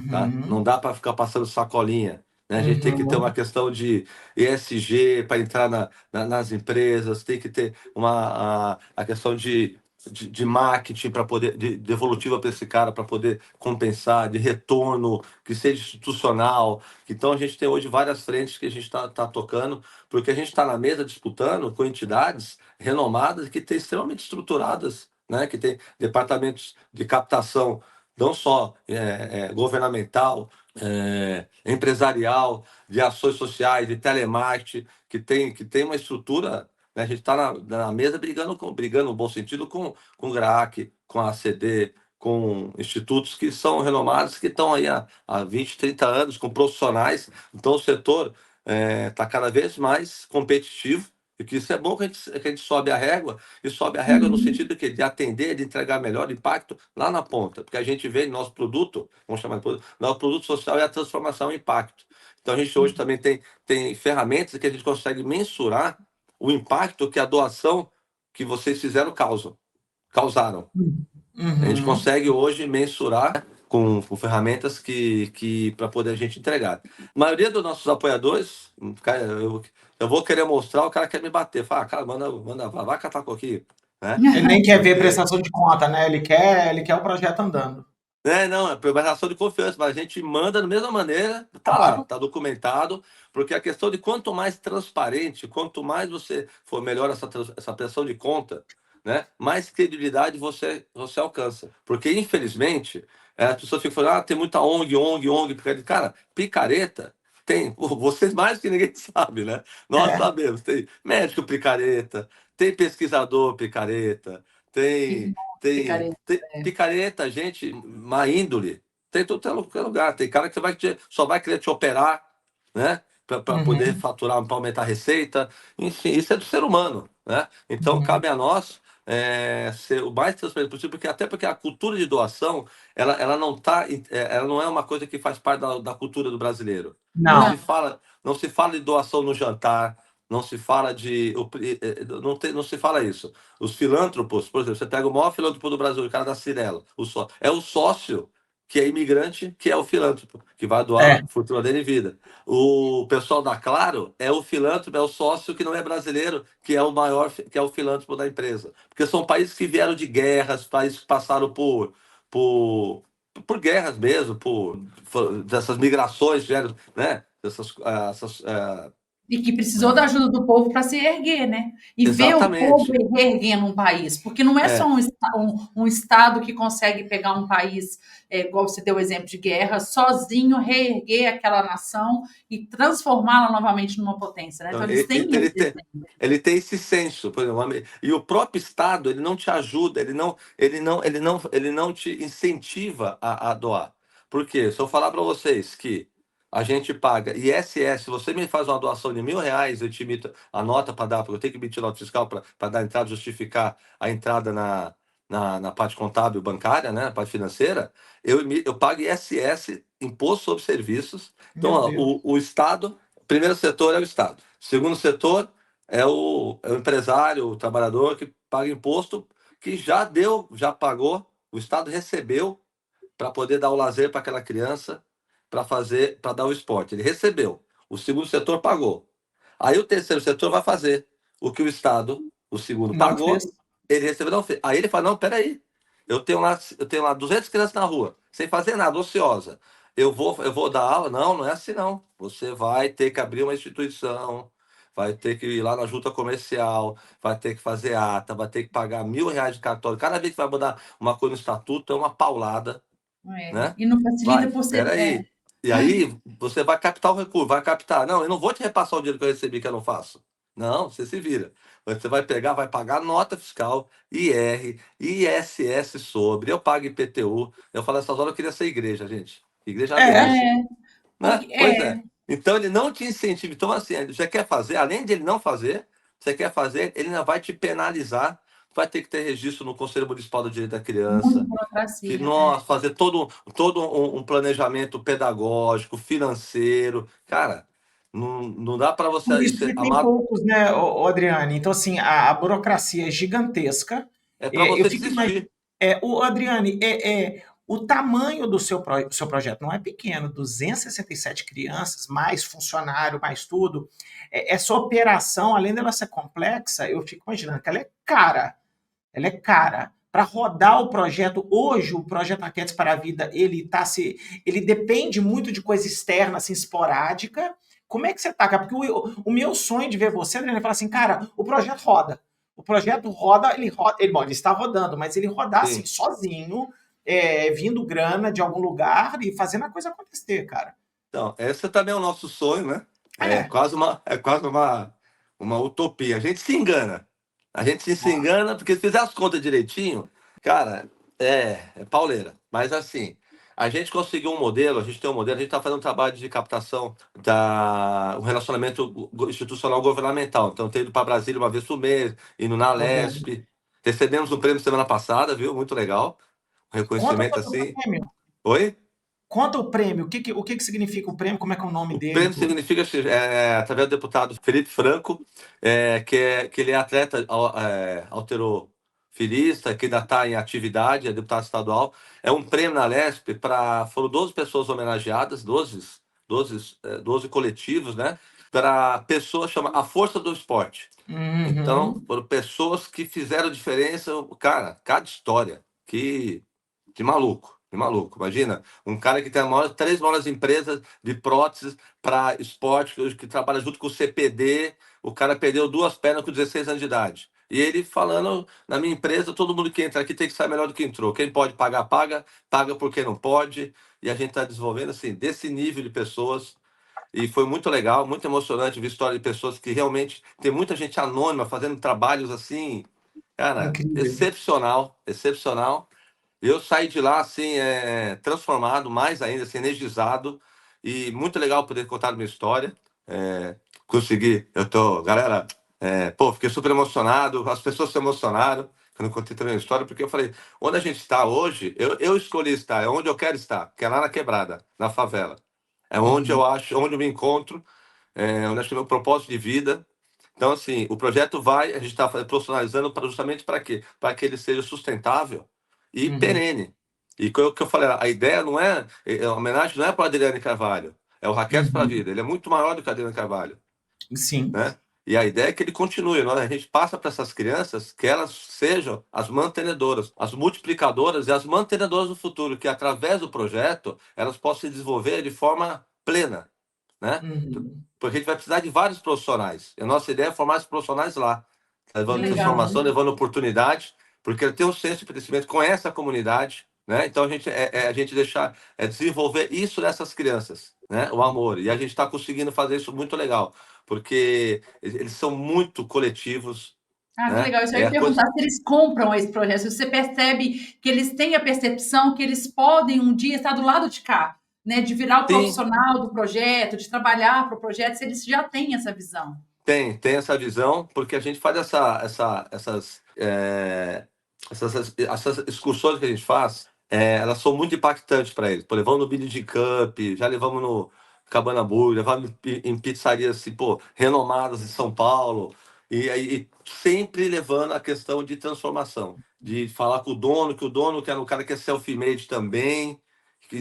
tá? Não dá para ficar passando sacolinha. Né? A gente tem que ter uma questão de ESG para entrar nas empresas, tem que ter a questão de de marketing para poder, de devolutiva para esse cara, para poder compensar, de retorno, que seja institucional. Então, a gente tem hoje várias frentes que a gente está tocando, porque a gente está na mesa disputando com entidades renomadas que têm extremamente estruturadas, né? Que tem departamentos de captação, não só governamental, empresarial, de ações sociais, de telemarketing, que tem uma estrutura, né? A gente está na mesa brigando no bom sentido com o GRAAC, com a ACD, com institutos que são renomados, que estão aí há 20, 30 anos, com profissionais. Então, o setor está cada vez mais competitivo, e que isso é bom que a gente sobe a régua, e sobe a régua no sentido de atender, de entregar melhor impacto lá na ponta, porque a gente vê nosso produto, vamos chamar de produto, nosso produto social é a transformação e impacto. Então, a gente hoje também tem ferramentas que a gente consegue mensurar o impacto que a doação que vocês fizeram causaram. A gente consegue hoje mensurar com ferramentas que para poder a gente entregar. A maioria dos nossos apoiadores, cara, eu vou querer mostrar, o cara quer me bater. Fala, cara, manda, vai catar coquinho, né? Ele nem quer ver prestação de conta, né? Ele quer o projeto andando. Não, é prestação de confiança, mas a gente manda da mesma maneira, tá Claro. lá, tá documentado, porque a questão de quanto mais transparente, quanto mais você for melhor essa prestação de conta, né, mais credibilidade você alcança. Porque, infelizmente, as pessoas ficam falando, tem muita ONG, picareta. Cara, picareta tem, vocês mais que ninguém sabe, né? Nós sabemos, tem médico picareta, tem pesquisador picareta, tem picareta, gente, má índole. Tem tudo qualquer lugar. Tem cara que só vai querer te operar, né? Para poder faturar, para aumentar a receita. Enfim, isso é do ser humano, né? Então, cabe a nós ser o mais transparente possível, porque a cultura de doação, ela não é uma coisa que faz parte da cultura do brasileiro. Não. Não se fala de doação no jantar, não se fala não se fala isso. Os filântropos, por exemplo, você pega o maior filântropo do Brasil, o cara da Cirela, é o sócio que é imigrante, que é o filântropo, que vai doar fortuna dele em vida. O pessoal da Claro é o filântropo, é o sócio que não é brasileiro, que é o maior, que é o filântropo da empresa. Porque são países que vieram de guerras, países que passaram por guerras mesmo, dessas migrações, né? E que precisou da ajuda do povo para se erguer, né? E Exatamente. ver o povo reerguendo um país, porque não é só um Estado que consegue pegar um país, igual você deu o exemplo de guerra, sozinho reerguer aquela nação e transformá-la novamente numa potência, né? Então, ele tem esse senso, por exemplo, e o próprio Estado ele não te ajuda, ele não te incentiva a doar. Por quê? Se eu falar para vocês que a gente paga ISS, se você me faz uma doação de R$1.000, eu te emito a nota para dar, porque eu tenho que emitir nota fiscal para dar a entrada, justificar a entrada na parte contábil bancária, né, na parte financeira, eu pago ISS, Imposto sobre Serviços. Então, o Estado, primeiro setor é o Estado. Segundo setor é o empresário, o trabalhador que paga imposto, que já pagou, o Estado recebeu para poder dar o lazer para aquela criança, para dar o esporte. Ele recebeu. O segundo setor pagou. Aí o terceiro setor vai fazer o que o Estado, o segundo, Não pagou, fez. ele recebeu, não fez. Aí ele fala, não, peraí, eu tenho lá 200 crianças na rua, sem fazer nada, ociosa. Eu vou dar aula? Não é assim não. Você vai ter que abrir uma instituição, vai ter que ir lá na junta comercial, vai ter que fazer ata, vai ter que pagar R$1.000 de cartório. Cada vez que vai mudar uma coisa no estatuto, é uma paulada. Né? E não facilita por ser. Peraí. E aí você vai captar o recurso, vai captar. Não, eu não vou te repassar o dinheiro que eu recebi que eu não faço. Não, você se vira. Você vai pegar, vai pagar nota fiscal, IR, ISS sobre, eu pago IPTU. Eu falo, essas horas eu queria ser igreja, gente. Igreja merece. Né? Pois é. Então ele não te incentiva. Então, assim, você quer fazer, além de ele não fazer, você quer fazer, ele ainda vai te penalizar. Vai ter que ter registro no Conselho Municipal do Direito da Criança. Que nós fazer todo um planejamento pedagógico, financeiro. Cara, não dá para você. Por isso que tem poucos, né, Adriane? Então, assim, a burocracia é gigantesca. É para você desistir. Adriane, o tamanho do seu projeto não é pequeno, 267 crianças, mais funcionário, mais tudo. Essa operação, além dela ser complexa, eu fico imaginando que ela é cara. ela é cara. Para rodar o projeto, hoje o projeto Raquetes para a Vida, ele depende muito de coisa externa, assim, esporádica. Como é que você tá, cara? Porque o meu sonho de ver você, Adriana, é falar assim, cara, o projeto roda. O projeto roda, bom, ele está rodando, mas ele rodar assim, Sim. sozinho, vindo grana de algum lugar e fazendo a coisa acontecer, cara. Então, esse também é o nosso sonho, né? É, É quase uma utopia. A gente se engana. A gente se engana porque se fizer as contas direitinho, cara, é pauleira. Mas assim, a gente conseguiu um modelo, a gente tem um modelo, a gente está fazendo um trabalho de captação um relacionamento institucional governamental. Então, tem ido para Brasília uma vez por mês, indo na tô vendo. Lesp. Recebemos um prêmio semana passada, viu? Muito legal. Um Conta reconhecimento sobre o assim. prêmio. Oi? Conta o prêmio. O que significa o prêmio? Como é que é o nome O dele e prêmio tudo? significa, através do deputado Felipe Franco, que ele é atleta halterofilista, que ainda está em atividade, é deputado estadual. É um prêmio na Lesp foram 12 pessoas homenageadas, 12 coletivos, né? Para pessoas, chama A Força do Esporte. Então, Uhum, foram pessoas que fizeram diferença, cara, cada história. Que maluco, que maluco. Imagina, um cara que tem três maiores empresas de próteses para esporte, que trabalha junto com o CPD, o cara perdeu duas pernas com 16 anos de idade. E ele falando, na minha empresa, todo mundo que entra aqui tem que sair melhor do que entrou. Quem pode pagar, paga, paga por quem não pode. E a gente está desenvolvendo, assim, desse nível de pessoas. E foi muito legal, muito emocionante ver história de pessoas que realmente... Tem muita gente anônima fazendo trabalhos, assim, cara, incrível. excepcional, excepcional. Eu saí de lá assim, transformado, mais ainda, assim, energizado, e muito legal poder contar minha história. É, consegui, galera, pô, fiquei super emocionado, as pessoas se emocionaram quando eu contei toda a minha história, porque eu falei, onde a gente está hoje, eu escolhi estar, é onde eu quero estar, que é lá na quebrada, na favela. É onde Uhum, eu acho, onde eu me encontro, onde acho que é o meu propósito de vida. Então, assim, o projeto a gente está profissionalizando justamente para quê? Para que ele seja sustentável e uhum, perene. E o que eu falei, a ideia não a homenagem não é para a Adriane Carvalho, é o Raquetes para a uhum. Vida. Ele é muito maior do que a Adriane Carvalho, Sim. né? E a ideia é que ele continue. A gente passa para essas crianças que elas sejam as mantenedoras, as multiplicadoras e as mantenedoras do futuro, que através do projeto elas possam se desenvolver de forma plena, né? Uhum. Porque a gente vai precisar de vários profissionais. E a nossa ideia é formar esses profissionais lá, levando Legal. transformação, levando oportunidade, porque ele tem um senso de pertencimento, conhece a comunidade, né? Então a gente desenvolver isso nessas crianças, né? O amor. E a gente está conseguindo fazer isso muito legal, porque eles são muito coletivos, Ah, que né? legal. Isso eu É ia a coisa. perguntar se eles compram esse projeto, se você percebe que eles têm a percepção que eles podem um dia estar do lado de cá, né? De virar o Sim, profissional do projeto, de trabalhar para o projeto, se eles já têm essa visão. tem essa visão, porque a gente faz essas excursões que a gente faz, elas são muito impactantes para eles. Pô, levamos no Billy de Cup, já levamos no Cabana Burger, levamos em pizzarias assim, pô, renomadas em São Paulo, e sempre levando a questão de transformação, de falar com o dono, que o dono que era um cara que é self-made também.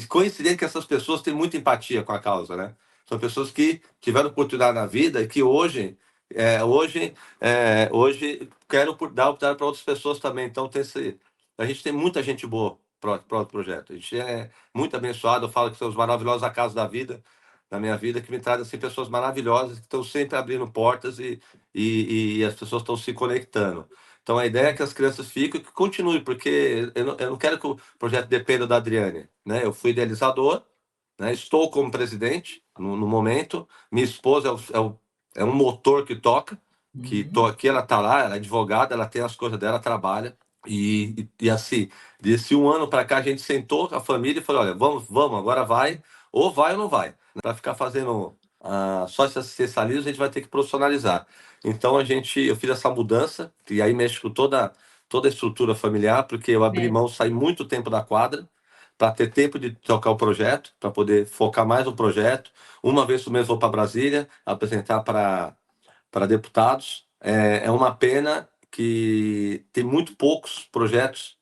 Coincidente que essas pessoas têm muita empatia com a causa, né? São pessoas que tiveram oportunidade na vida e que hoje quero dar oportunidade para outras pessoas também. Então, a gente tem muita gente boa para o projeto. A gente é muito abençoado. Eu falo que são os maravilhosos acasos da minha vida, que me trazem assim, pessoas maravilhosas que estão sempre abrindo portas e as pessoas estão se conectando. Então, a ideia é que as crianças fiquem e que continuem, porque eu não quero que o projeto dependa da Adriane, né? Eu fui idealizador, né? Estou como presidente no momento. Minha esposa é um motor que toca, que tô Uhum. aqui, ela tá lá, ela é advogada, ela tem as coisas dela, trabalha. E assim, desse um ano para cá, a gente sentou com a família e falou: olha, vamos, agora vai ou não vai. Para ficar fazendo só esse assistencialismo, a gente vai ter que profissionalizar. Então eu fiz essa mudança, e aí mexe com toda a estrutura familiar, porque eu abri É. mão, saí muito tempo da quadra para ter tempo de tocar o projeto, para poder focar mais no projeto. Uma vez por mês vou para Brasília apresentar para deputados. É uma pena que tem muito poucos projetos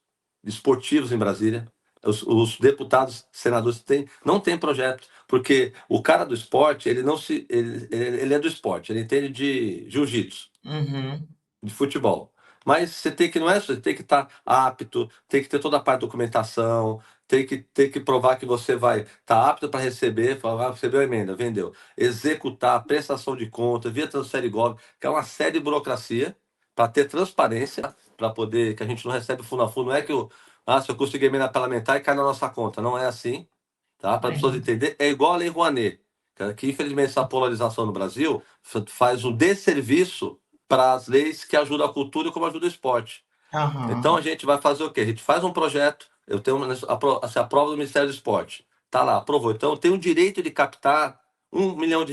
esportivos em Brasília. Os deputados, senadores não têm projeto, porque o cara do esporte, ele é do esporte, ele entende de jiu-jitsu, Uhum. de futebol. Mas você tem que, não é, você tem que estar apto, tem que ter toda a parte de documentação, tem que provar que você vai estar apto para receber, falar, recebeu a emenda, vendeu. Executar, prestação de conta, via Transfere Gov, que é uma série de burocracia para ter transparência, para poder, que a gente não recebe fundo a fundo, não é que se eu conseguir emenda parlamentar e cai na nossa conta, não é assim, tá? Para as pessoas entenderem, é igual a Lei Rouanet, que infelizmente essa polarização no Brasil faz um desserviço para as leis que ajudam a cultura e como ajuda o esporte. Então a gente vai fazer o quê? A gente faz um projeto, eu tenho se aprova do Ministério do Esporte, tá lá, aprovou. Então eu tenho o direito de captar R$ 1 milhão.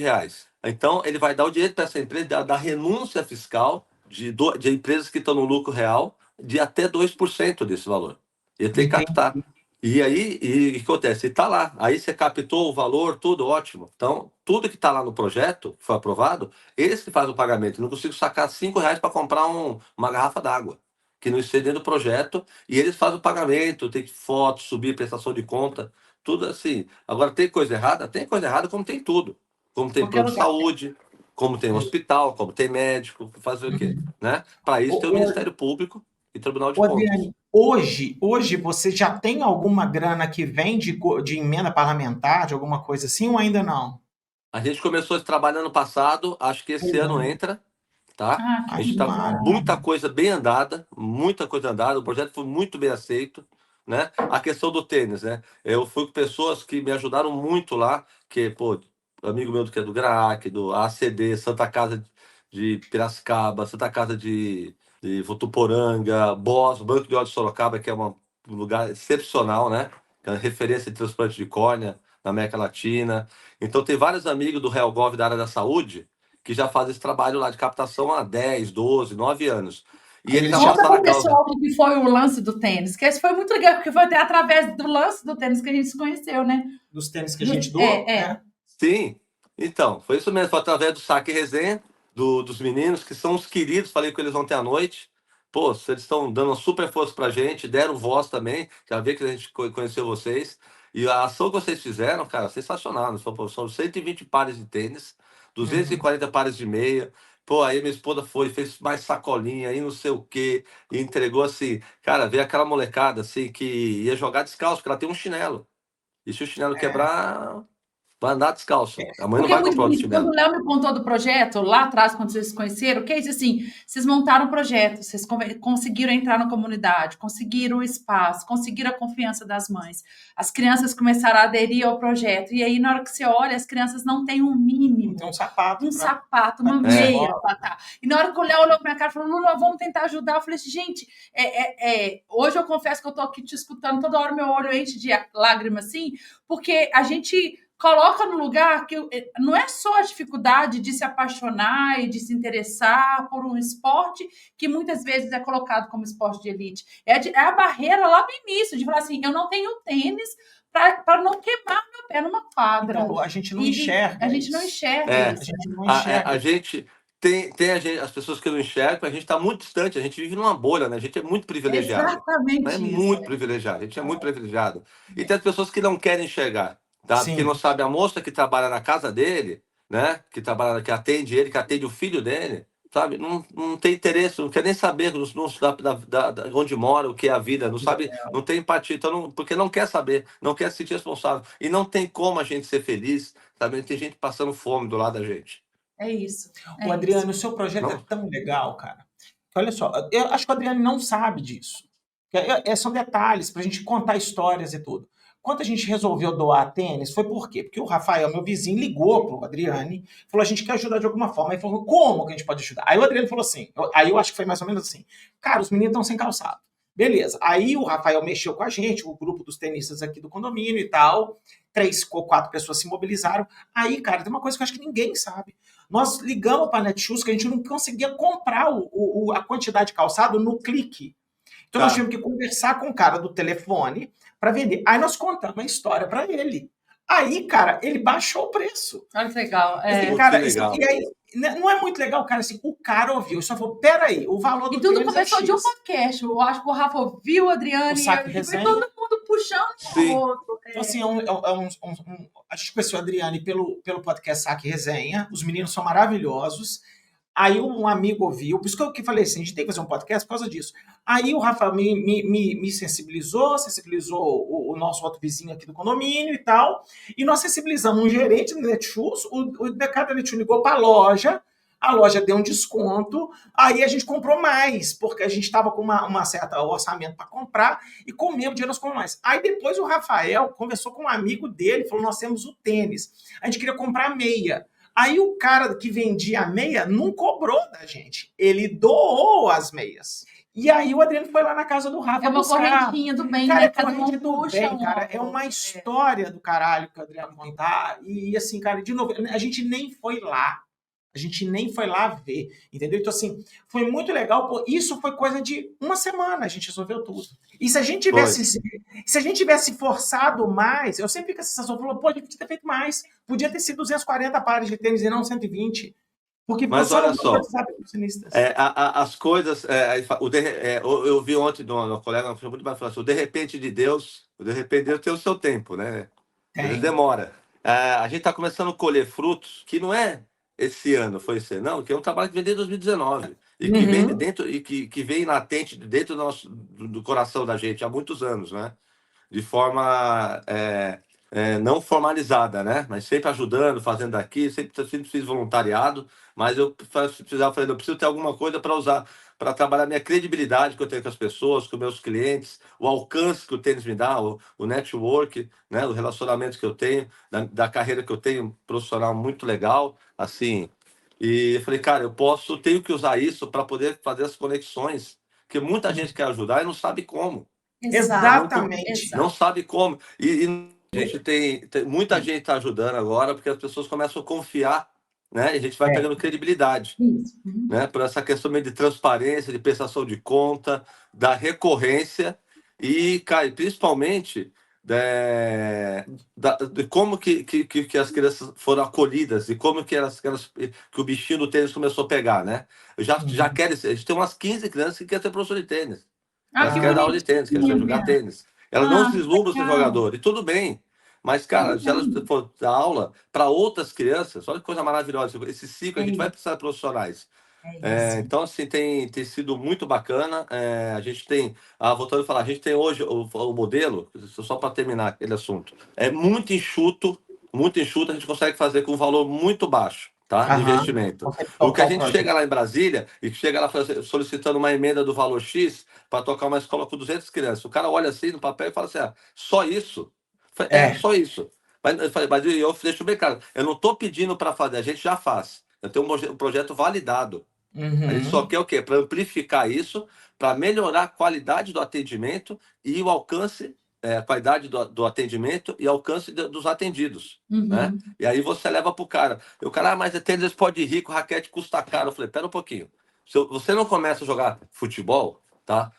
Então ele vai dar o direito para essa empresa da renúncia fiscal de empresas que estão no lucro real de até 2% desse valor. Ele tem que captar. E aí, o que acontece? Está lá. Aí você captou o valor, tudo ótimo. Então, tudo que está lá no projeto, que foi aprovado, eles que fazem o pagamento. Eu não consigo sacar R$ 5 para comprar uma garrafa d'água, que não esteja dentro do projeto, e eles fazem o pagamento, tem foto, subir, prestação de conta, tudo assim. Agora, tem coisa errada? Tem coisa errada como tem tudo. Como tem plano de saúde, como tem hospital, como tem médico, fazer o quê? Né? Para isso tem o Ministério Público e Tribunal de Contas. Adriane, hoje você já tem alguma grana que vem de emenda parlamentar, de alguma coisa assim, ou ainda não? A gente começou esse trabalho ano passado, acho que esse ano entra, tá? A gente está com muita coisa bem andada, o projeto foi muito bem aceito, né? A questão do tênis, né? Eu fui com pessoas que me ajudaram muito lá, que, pô, amigo meu que é do GRAAC, do ACD, Santa Casa de Piracicaba, Santa Casa de Votuporanga, Banco de Óleo de Sorocaba, que é um lugar excepcional, né? Que é referência de transplante de córnea na América Latina. Então, tem vários amigos do RealGov da área da saúde que já fazem esse trabalho lá de captação há 10, 12, 9 anos. E eles já Conta passaram pro pessoal o que foi o lance do tênis, que esse foi muito legal, porque foi até através do lance do tênis que a gente se conheceu, né? Dos tênis que a gente doou? Sim, então, foi isso mesmo, foi através do Saque Resenha, dos meninos, que são os queridos, falei com eles ontem à noite. Pô, eles estão dando uma super força pra gente, deram voz também, já vi que a gente conheceu vocês. E a ação que vocês fizeram, cara, sensacional. São 120 pares de tênis, 240 pares de meia. Pô, aí minha esposa fez mais sacolinha, aí não sei o quê, e entregou assim. Cara, veio aquela molecada assim que ia jogar descalço, porque ela tem um chinelo. E se o chinelo quebrar, vai andar descalço. A mãe não vai comprar outro chinelo. Quando o Léo me contou do projeto, lá atrás, quando vocês se conheceram, que é isso assim, vocês montaram um projeto, vocês conseguiram entrar na comunidade, conseguiram o espaço, conseguiram a confiança das mães. As crianças começaram a aderir ao projeto. E aí, na hora que você olha, as crianças não têm um mínimo. Um sapato. Uma meia. Tá. E na hora que o Léo olhou pra minha cara e falou, Lula, vamos tentar ajudar. Eu falei assim, gente, hoje eu confesso que eu tô aqui te escutando, toda hora meu olho enche de lágrimas, assim, porque a gente coloca no lugar que não é só a dificuldade de se apaixonar e de se interessar por um esporte que muitas vezes é colocado como esporte de elite. É a barreira lá no início, de falar assim, eu não tenho tênis para não queimar meu pé numa quadra. Então, a gente não enxerga. A gente não enxerga isso. A gente não enxerga. A gente tem as pessoas que não enxergam, a gente está muito distante, a gente vive numa bolha, né? A gente é muito privilegiado. Exatamente isso. Muito privilegiado, a gente é muito privilegiado. E tem as pessoas que não querem enxergar. Tá? Porque não sabe, a moça que trabalha na casa dele, né? Que atende ele, que atende o filho dele, sabe? Não tem interesse, não quer nem saber onde mora, o que é a vida, não sabe, não tem empatia, então porque não quer saber, não quer se sentir responsável. E não tem como a gente ser feliz, sabe? Tem gente passando fome do lado da gente. É isso. Adriano, o seu projeto é tão legal, cara. Olha só, eu acho que o Adriano não sabe disso. São detalhes para a gente contar histórias e tudo. Quando a gente resolveu doar tênis, foi por quê? Porque o Rafael, meu vizinho, ligou pro Adriane, falou, a gente quer ajudar de alguma forma. Aí falou, como que a gente pode ajudar? Aí o Adriano falou assim, aí eu acho que foi mais ou menos assim, cara, os meninos estão sem calçado. Beleza. Aí o Rafael mexeu com a gente, o grupo dos tenistas aqui do condomínio e tal, 3 ou 4 pessoas se mobilizaram. Aí, cara, tem uma coisa que eu acho que ninguém sabe. Nós ligamos para a Netshoes que a gente não conseguia comprar a quantidade de calçado no clique. Então nós tivemos que conversar com o cara do telefone para vender. Aí nós contamos a história para ele. Aí, cara, ele baixou o preço. Olha que legal. Assim, cara, legal. E aí, não é muito legal, cara, assim, o cara ouviu, só falou, peraí, o valor do tênis. E tudo começou de um podcast. Eu acho que o Rafa ouviu, a Adriane, e foi todo mundo puxando o outro. Então, assim, a gente conheceu a Adriane pelo podcast Saque Resenha. Os meninos são maravilhosos. Aí um amigo ouviu, por isso que eu falei assim, a gente tem que fazer um podcast por causa disso. Aí o Rafael me sensibilizou o nosso outro vizinho aqui do condomínio e tal, e nós sensibilizamos um gerente do Netshoes, o Decathlon Netshoes ligou para a loja deu um desconto, aí a gente comprou mais, porque a gente estava com uma certa orçamento para comprar, e com o mesmo dinheiro nós compramos mais. Aí depois o Rafael conversou com um amigo dele, falou, nós temos o tênis, a gente queria comprar meia. Aí o cara que vendia a meia não cobrou da gente. Ele doou as meias. E aí o Adriano foi lá na casa do Rafa É uma buscar. correntinha do bem, Cara, né? é Cada corrente um do puxa bem, um cara. É ao uma outro. história do caralho que o Adriano contar. E assim, cara, de novo, a gente nem foi lá. A gente nem foi lá ver, entendeu? Então, assim, foi muito legal. Pô, isso foi coisa de uma semana, a gente resolveu tudo. E se a gente tivesse forçado mais, eu sempre fico com a sensação, pô, a gente podia ter feito mais. Podia ter sido 240 pares de tênis e não 120. Porque Mas só olha não só, foi sinistas. as coisas. Eu vi ontem de uma colega, uma pessoa muito mais falando assim, o de repente de Deus, tem o seu tempo, né? Às vezes Tem. demora. A gente está começando a colher frutos que não é esse ano, foi esse ano, não, que é um trabalho que vem desde 2019 e que vem Uhum. dentro e que vem latente dentro do coração da gente há muitos anos, né? De forma não formalizada, né? Mas sempre ajudando, fazendo aqui, sempre fiz voluntariado, mas eu precisava fazer, eu preciso ter alguma coisa para usar, para trabalhar minha credibilidade que eu tenho com as pessoas, com meus clientes, o alcance que o tênis me dá, o network, né? O relacionamento que eu tenho, da carreira que eu tenho profissional muito legal, assim. E eu falei, cara, tenho que usar isso para poder fazer as conexões, porque muita gente quer ajudar e não sabe como. Exatamente. Não sabe como. E a gente tem muita gente está ajudando agora, porque as pessoas começam a confiar, né? E a gente vai É. pegando credibilidade, Isso. né? Por essa questão meio de transparência, de prestação de conta, da recorrência e, cara, principalmente de como que as crianças foram acolhidas e como que que o bichinho do tênis começou a pegar, né? Já Uhum. querem, a gente tem umas 15 crianças que querem ser professor de tênis. Ah, Elas que querem dar aula de tênis, querem jogar bonitinha. tênis. Elas não Ah, se que vislumbram ser legal. jogador, e tudo bem. Mas, Tudo cara, se elas bem. for dar aula para outras crianças, olha que coisa maravilhosa. Esse ciclo, a É gente vai isso. precisar de profissionais. É isso. Então, assim, tem sido muito bacana. A gente tem, voltando a falar, a gente tem hoje o modelo, só para terminar aquele assunto, é muito enxuto, a gente consegue fazer com um valor muito baixo, tá? De Aham. investimento. Consegue O que a tocar o gente projeto. chega lá em Brasília e que chega lá solicitando uma emenda do valor X para tocar uma escola com 200 crianças. O cara olha assim no papel e fala assim: só isso? É. Só isso. Mas eu deixo bem claro, eu não estou pedindo para fazer, a gente já faz. Eu tenho um projeto validado. A gente só Uhum. quer o quê? Para amplificar isso, para melhorar a qualidade do atendimento e o alcance, a qualidade do atendimento e alcance dos atendidos, né? Uhum. E aí você leva para o cara. E o cara, mas tênis pode ir rico, raquete custa caro. Eu falei, pera um pouquinho. Se você não começa a jogar futebol, tá?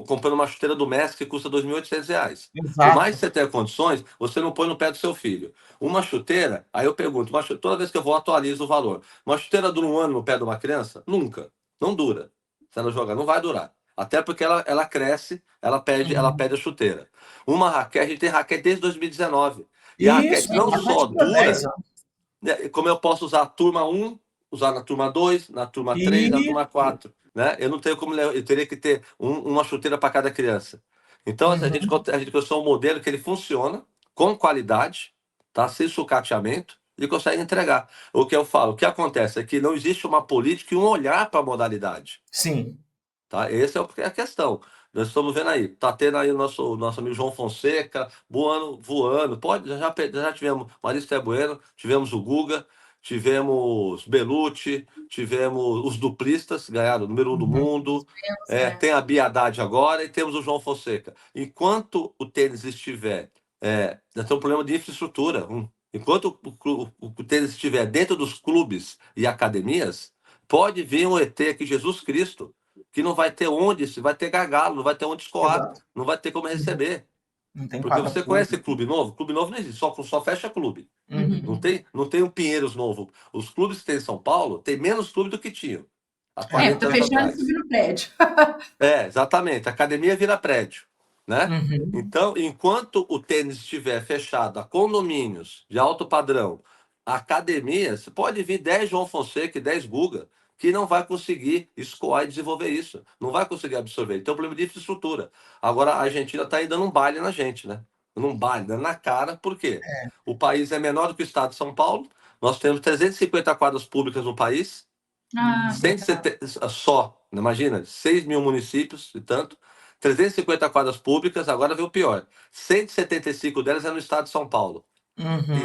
Comprando uma chuteira do Messi que custa R$ 2.800. Por mais que Exato. você tenha condições, você não põe no pé do seu filho. Uma chuteira, aí eu pergunto, toda vez que eu vou, atualizo o valor. Uma chuteira dura um ano no pé de uma criança? Nunca. Não dura. Se ela jogar, não vai durar. Até porque ela cresce, ela perde a chuteira. Uma raquete, a gente tem raquete desde 2019. E a Isso, raquete não a só partir de 10 dura, anos. né, como eu posso usar a turma 1, usar na turma 2, na turma 3, na turma Isso. 4. Né? Eu não tenho como. Eu teria que ter uma chuteira para cada criança. Então, Uhum. a gente construiu um modelo que ele funciona com qualidade, tá? Sem sucateamento, e consegue entregar. O que eu falo, o que acontece é que não existe uma política e um olhar para a modalidade. Sim. Tá? Essa é a questão. Nós estamos vendo aí, tá tendo aí o nosso amigo João Fonseca voando. Já tivemos Marista Bueno, tivemos o Guga, tivemos Belucci, tivemos os duplistas, ganharam o número 1 do Uhum. mundo. É. Tem a Bia Haddad agora e temos o João Fonseca. Enquanto o tênis estiver, nós temos um problema de infraestrutura. Enquanto o tênis estiver dentro dos clubes e academias, pode vir um ET aqui, Jesus Cristo, que não vai ter onde, se vai ter gargalo, não vai ter onde escoar, Exato. não vai ter como receber. Não tem Porque quadra você conhece pública. clube novo? Clube novo não existe, só fecha clube. Uhum. Uhum. Não tem um Pinheiros novo. Os clubes que tem em São Paulo tem menos clube do que tinham há Tô 40 anos fechando e atrás. subindo prédio. Exatamente. A academia vira prédio, né? Uhum. Então, enquanto o tênis estiver fechado a condomínios de alto padrão, A academia, você pode vir 10 João Fonseca e 10 Guga, que não vai conseguir escoar e desenvolver isso. Não vai conseguir absorver. Então, é um problema de infraestrutura. Agora, a Argentina está aí dando um baile na gente, né? Dando um baile, dando na cara. Por quê? O país é menor do que o estado de São Paulo. Nós temos 350 quadras públicas no país. Ah, 170, só, imagina, 6 mil municípios e tanto. 350 quadras públicas, agora veio o pior. 175 delas é no estado de São Paulo.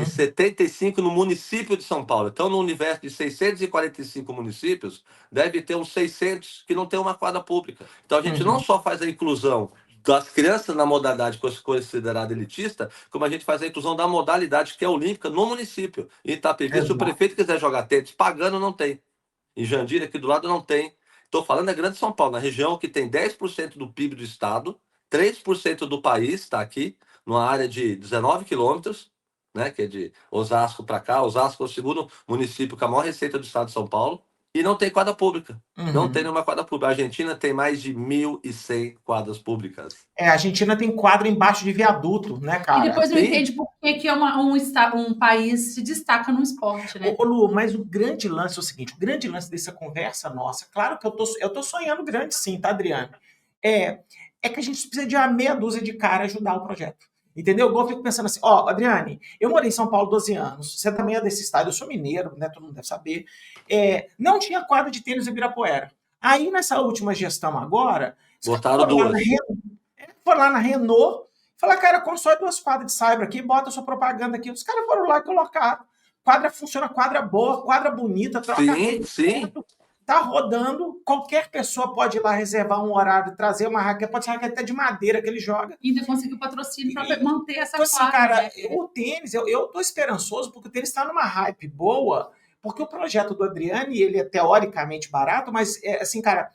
E 75 no município de São Paulo. Então, no universo de 645 municípios, deve ter uns 600 que não tem uma quadra pública. Então, a gente não só faz a inclusão das crianças na modalidade considerada elitista, como a gente faz a inclusão da modalidade que é olímpica no município. Em Itapevi, se o prefeito quiser jogar tênis pagando, não tem. Em Jandira, aqui do lado, não tem. Estou falando da Grande São Paulo, na região que tem 10% do PIB do estado, 3% do país está aqui, numa área de 19 quilômetros, né, que é de Osasco para cá. Osasco é o segundo município com a maior receita do estado de São Paulo, e não tem quadra pública. Não tem nenhuma quadra pública. A Argentina tem mais de 1.100 quadras públicas. A Argentina tem quadra embaixo de viaduto, né, cara? E depois não entende por que um país se destaca no esporte, né? Ô, Lu, mas o grande lance é o seguinte, o grande lance dessa conversa nossa, claro que eu tô sonhando grande sim, tá, Adriano? É que a gente precisa de uma meia dúzia de cara ajudar o projeto. Entendeu? Igual eu fico pensando assim, Adriane, eu morei em São Paulo 12 anos, você também é desse estado, eu sou mineiro, né? Todo mundo deve saber. Não tinha quadra de tênis em Ibirapuera. Aí, nessa última gestão agora, botaram duas. Foram lá na Renault, falaram, cara, constrói 2 quadras de cyber aqui, bota sua propaganda aqui. Os caras foram lá e colocaram. Quadra funciona, quadra boa, quadra bonita, troca sim. Tá rodando, qualquer pessoa pode ir lá reservar um horário, trazer uma raquete, pode ser raquete até de madeira que ele joga. E ainda conseguiu patrocínio para manter essa então, quadra. Assim, cara, né? O tênis, eu tô esperançoso porque o tênis está numa hype boa, porque o projeto do Adriane, ele é teoricamente barato, mas, assim, cara,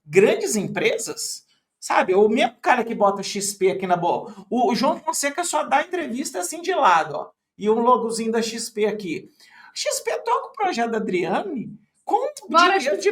grandes empresas, sabe? O mesmo cara que bota XP aqui na boa. O João Fonseca só dá entrevista assim de lado, ó. E um logozinho da XP aqui. XP toca o projeto da Adriane. Quanto dinheiro de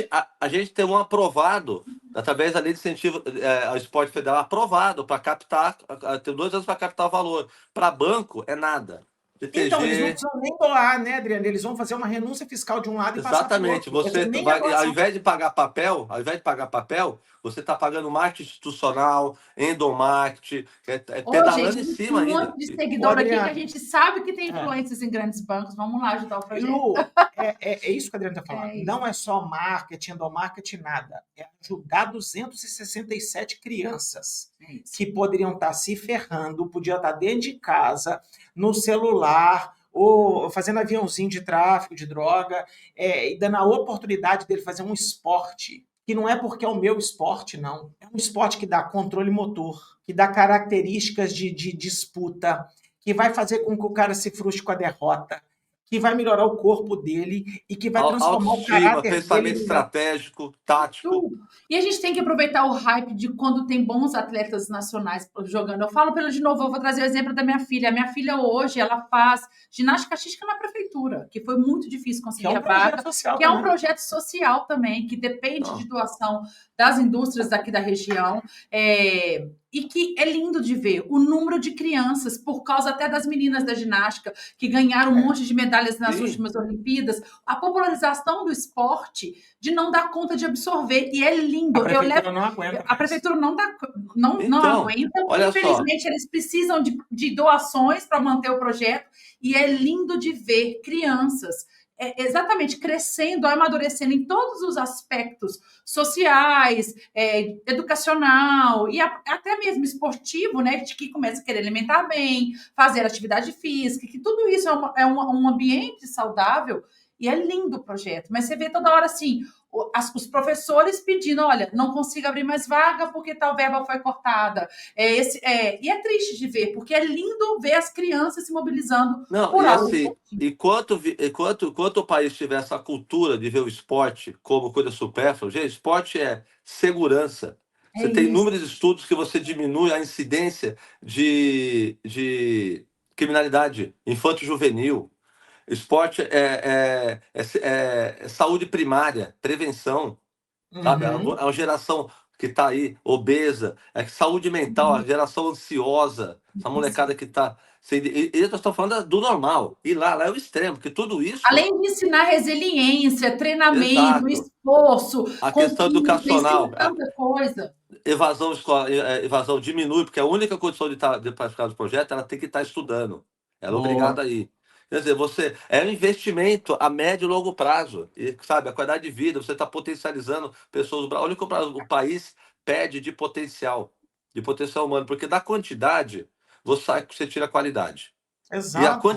Cara, a gente tem um aprovado, através da lei de incentivo ao esporte federal, aprovado para captar, tem 2 anos para captar o valor. Para banco, é nada. DTG... Então, eles não precisam nem doar, né, Adriano? Eles vão fazer uma renúncia fiscal de um lado e exatamente. passar Você vai, ao invés de pagar papel, você está pagando marketing institucional, endomarketing, pedalando em cima ainda. Um monte de seguidor aqui que a gente sabe que tem influências em grandes bancos. Vamos lá ajudar o projeto. Lu, é isso que a Adriana está falando. Não é só marketing, endomarketing, nada. É ajudar 267 crianças que poderiam estar se ferrando, podiam estar dentro de casa, no celular, ou fazendo aviãozinho de tráfico de droga, e dando a oportunidade dele fazer um esporte, que não é porque é o meu esporte, não. É um esporte que dá controle motor, que dá características de disputa, que vai fazer com que o cara se frustre com a derrota, que vai melhorar o corpo dele e que vai transformar o caráter pensamento dele, estratégico, tático. E a gente tem que aproveitar o hype de quando tem bons atletas nacionais jogando. Eu falo de novo, eu vou trazer o exemplo da minha filha. A minha filha hoje, ela faz ginástica artística na prefeitura, que foi muito difícil conseguir a vaga, que é um projeto social também, que depende de doação das indústrias daqui da região. E que é lindo de ver o número de crianças, por causa até das meninas da ginástica, que ganharam um monte de medalhas nas últimas Olimpíadas, a popularização do esporte de não dar conta de absorver, e é lindo. A prefeitura não aguenta, infelizmente eles precisam de doações para manter o projeto, e é lindo de ver crianças exatamente crescendo, amadurecendo em todos os aspectos sociais, educacional e até mesmo esportivo, né, de que começa a querer alimentar bem, fazer atividade física, que tudo isso é um ambiente saudável, e é lindo o projeto. Mas você vê toda hora assim, os professores pedindo, olha, não consigo abrir mais vaga porque tal verba foi cortada. E é triste de ver, porque é lindo ver as crianças se mobilizando. Não, e assim, enquanto o país tiver essa cultura de ver o esporte como coisa supérflua, gente, esporte é segurança. Você tem inúmeros estudos que você diminui a incidência de criminalidade infanto-juvenil. Esporte é saúde primária, prevenção, sabe? É uma geração que está aí, obesa, saúde mental, a geração ansiosa, essa molecada que está... E eu estou falando do normal, e lá é o extremo, porque tudo isso... Além de ensinar resiliência, treinamento, Exato. esforço, A questão conquista, ensina educacional, tanta coisa. evasão escolar, evasão diminui, porque a única condição de participar do projeto, ela tem que estar estudando. Ela é obrigada Boa. a ir. Quer dizer, é um investimento a médio e longo prazo. E, sabe, a qualidade de vida, você está potencializando pessoas. Olha o que o país pede de potencial humano, porque da quantidade, você tira a qualidade. E Exato.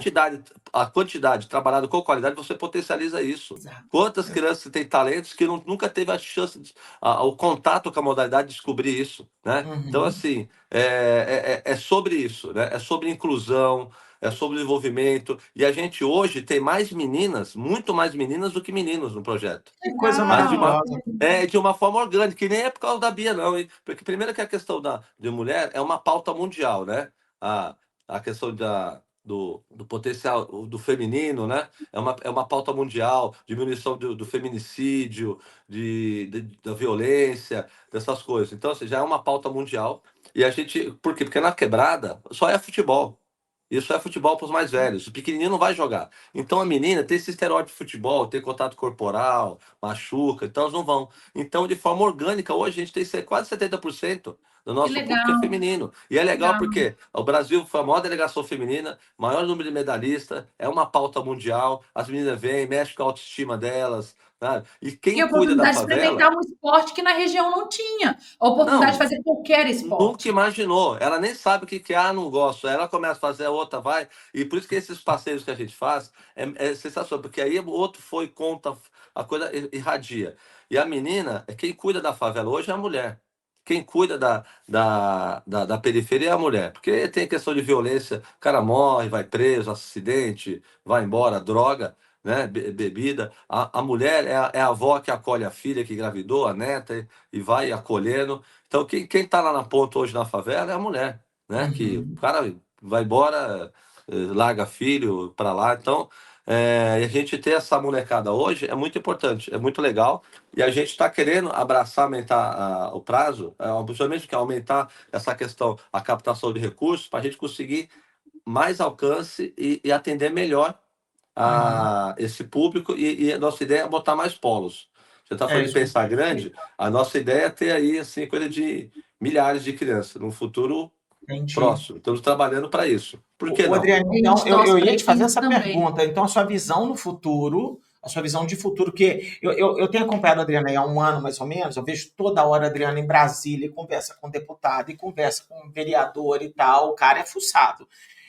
a quantidade trabalhada com qualidade, você potencializa isso. Exato. Quantas crianças têm talentos que nunca teve a chance, o contato com a modalidade de descobrir isso, né? Então, assim, é sobre isso, né? É sobre inclusão, é sobre desenvolvimento. E a gente hoje tem mais meninas, muito mais meninas do que meninos no projeto. Que coisa Mas maravilhosa. de uma forma orgânica, que nem é por causa da Bia, não. Hein? Porque primeiro que a questão de mulher é uma pauta mundial, né? A questão do potencial do feminino, né? É uma pauta mundial, diminuição do feminicídio, da violência, dessas coisas. Então, assim, já é uma pauta mundial. E a gente. Por quê? Porque na quebrada só é futebol. Isso é futebol para os mais velhos. O pequenininho não vai jogar. Então a menina tem esse estereótipo de futebol, tem contato corporal, machuca, então elas não vão. Então, de forma orgânica, hoje a gente tem quase 70% do Que nosso público é legal, feminino. E é legal porque o Brasil foi a maior delegação feminina, maior número de medalhistas, é uma pauta mundial, as meninas vêm, mexem com a autoestima delas. Sabe? E e quem a cuida da oportunidade de favela. experimentar um esporte que na região não tinha. A oportunidade de Não, fazer qualquer nunca esporte. imaginou. Ela nem sabe o que é, não gosto. Aí ela começa a fazer, a outra vai. E por isso que esses passeios que a gente faz é sensacional, porque aí o outro foi, conta, a coisa irradia. E a menina, quem cuida da favela hoje é a mulher. Quem cuida da periferia é a mulher. Porque tem questão de violência, o cara morre, vai preso, acidente, vai embora, droga, né? Bebida. A mulher é a avó que acolhe a filha que engravidou, a neta, e vai acolhendo. Então, quem tá lá na ponta hoje na favela é a mulher, né? Que o cara vai embora, larga filho para lá. Então, e a gente ter essa molecada hoje é muito importante, é muito legal. E a gente está querendo abraçar, aumentar o prazo, principalmente que aumentar essa questão, a captação de recursos, para a gente conseguir mais alcance e atender melhor esse público. E a nossa ideia é botar mais polos. Você está É falando de isso que eu pensar grande, a nossa ideia é ter aí assim, coisa de milhares de crianças no futuro entendi. próximo. Estamos trabalhando para isso. Por que O não? Adriano, A então, gente torce eu para ia te fazer isso essa também. pergunta. Então, a sua visão no futuro, a sua visão de futuro, que eu tenho acompanhado a Adriana aí há um ano, mais ou menos, eu vejo toda hora a Adriana em Brasília, e conversa com deputado, e conversa com vereador e tal, o cara é fuçado.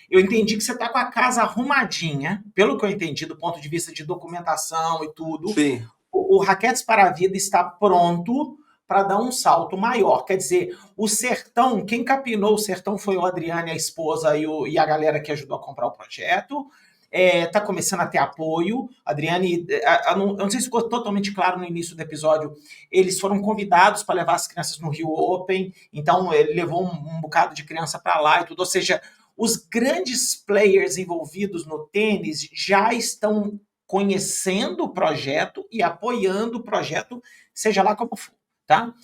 Eu entendi que você está com a casa arrumadinha, pelo que eu entendi, do ponto de vista de documentação e tudo. Sim. O Raquetes para a Vida está pronto para dar um salto maior. Quer dizer, o Sertão, quem capinou o Sertão foi o Adriane, a esposa, e a galera que ajudou a comprar o projeto. Está começando a ter apoio. Adriane, eu não sei se ficou totalmente claro no início do episódio, eles foram convidados para levar as crianças no Rio Open, então ele levou um bocado de criança para lá e tudo. Ou seja, os grandes players envolvidos no tênis já estão conhecendo o projeto e apoiando o projeto, seja lá como for. Tá?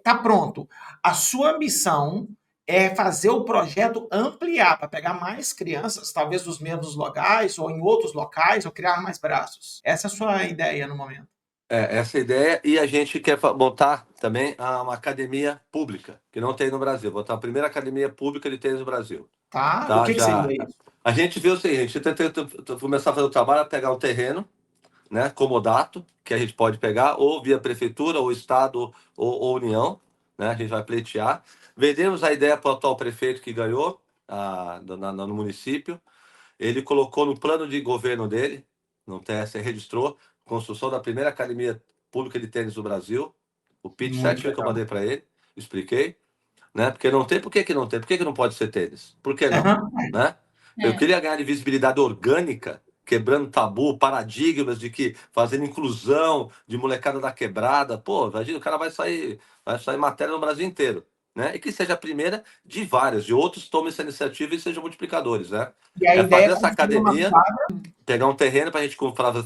Tá pronto. A sua ambição é fazer o projeto ampliar para pegar mais crianças, talvez nos mesmos locais ou em outros locais, ou criar mais braços. Essa é a sua ideia no momento. Essa é a ideia. E a gente quer montar também uma academia pública, que não tem no Brasil. Botar a primeira academia pública de tênis no Brasil. Tá? O Tá? que seria isso? A gente viu o seguinte, a gente tenta começar a fazer o trabalho, pegar um terreno, né, comodato, que a gente pode pegar, ou via prefeitura, ou estado, ou união, né, a gente vai pleitear. Vendemos a ideia para o atual prefeito que ganhou no município. Ele colocou no plano de governo dele, no TSE, registrou, construção da primeira academia pública de tênis do Brasil. O pitch Muito certinho que eu legal. mandei para ele, expliquei. Né? Porque não tem, por que não tem? Por que não pode ser tênis? Por que não? Né? Eu queria ganhar de visibilidade orgânica, quebrando tabu, paradigmas de que fazendo inclusão de molecada da quebrada. Pô, imagina, o cara vai sair matéria no Brasil inteiro. Né? E que seja a primeira de várias, de outros tomem essa iniciativa e sejam multiplicadores. Né? E a É ideia fazer é essa construir uma academia, quadra. pegar um terreno para a gente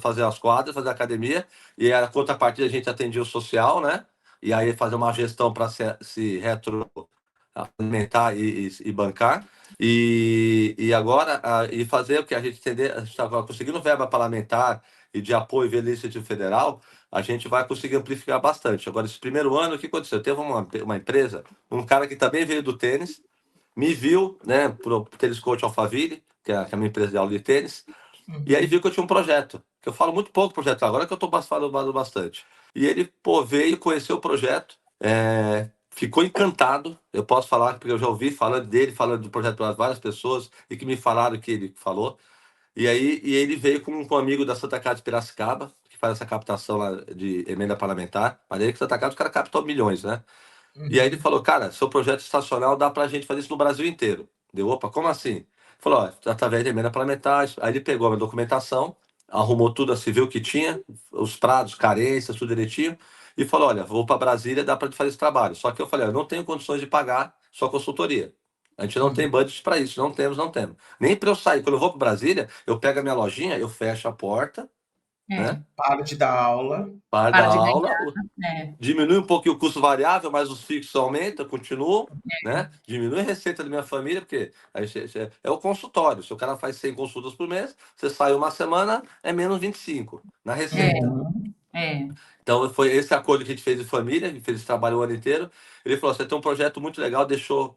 fazer as quadras, fazer a academia, e a contrapartida a gente atendia o social, né? e aí fazer uma gestão para se retroalimentar e bancar. E agora, e fazer o que a gente entender, a gente está conseguindo verba parlamentar e de apoio via Legislativo Federal, a gente vai conseguir amplificar bastante. Agora, esse primeiro ano, o que aconteceu? Teve uma empresa, um cara que também veio do tênis, me viu, né, pro Tênis Coach Alphaville, que é a minha empresa de aula de tênis, e aí viu que eu tinha um projeto, que eu falo muito pouco do projeto agora, que eu estou falando bastante. E ele, pô, veio conhecer o projeto, ficou encantado, eu posso falar, porque eu já ouvi falando dele, falando do projeto para várias pessoas, e que me falaram que ele falou. E aí ele veio com um amigo da Santa Casa de Piracicaba, que faz essa captação lá de emenda parlamentar, mas aí que Santa Casa os caras captam milhões, né? E aí ele falou, cara, seu projeto estacional dá pra gente fazer isso no Brasil inteiro. Deu, opa, como assim? Falou, ó, através de emenda parlamentar. Aí ele pegou a minha documentação, arrumou tudo, assim, viu o que tinha, os prazos, carências, tudo direitinho, e falou, olha, vou para Brasília, dá para fazer esse trabalho. Só que eu falei, eu não tenho condições de pagar sua consultoria. A gente não tem budget para isso, não temos. Nem para eu sair, quando eu vou para Brasília, eu pego a minha lojinha, eu fecho a porta, né? Para de dar aula. Para Para da de aula, ganhar. diminui um pouquinho o custo variável, mas os fixos aumentam, continuam, né? Diminui a receita da minha família, porque aí é o consultório. Se o cara faz 100 consultas por mês, você sai uma semana, é menos 25 na receita. Então, foi esse acordo que a gente fez de família, a gente fez esse trabalho o ano inteiro. Ele falou, você tem um projeto muito legal,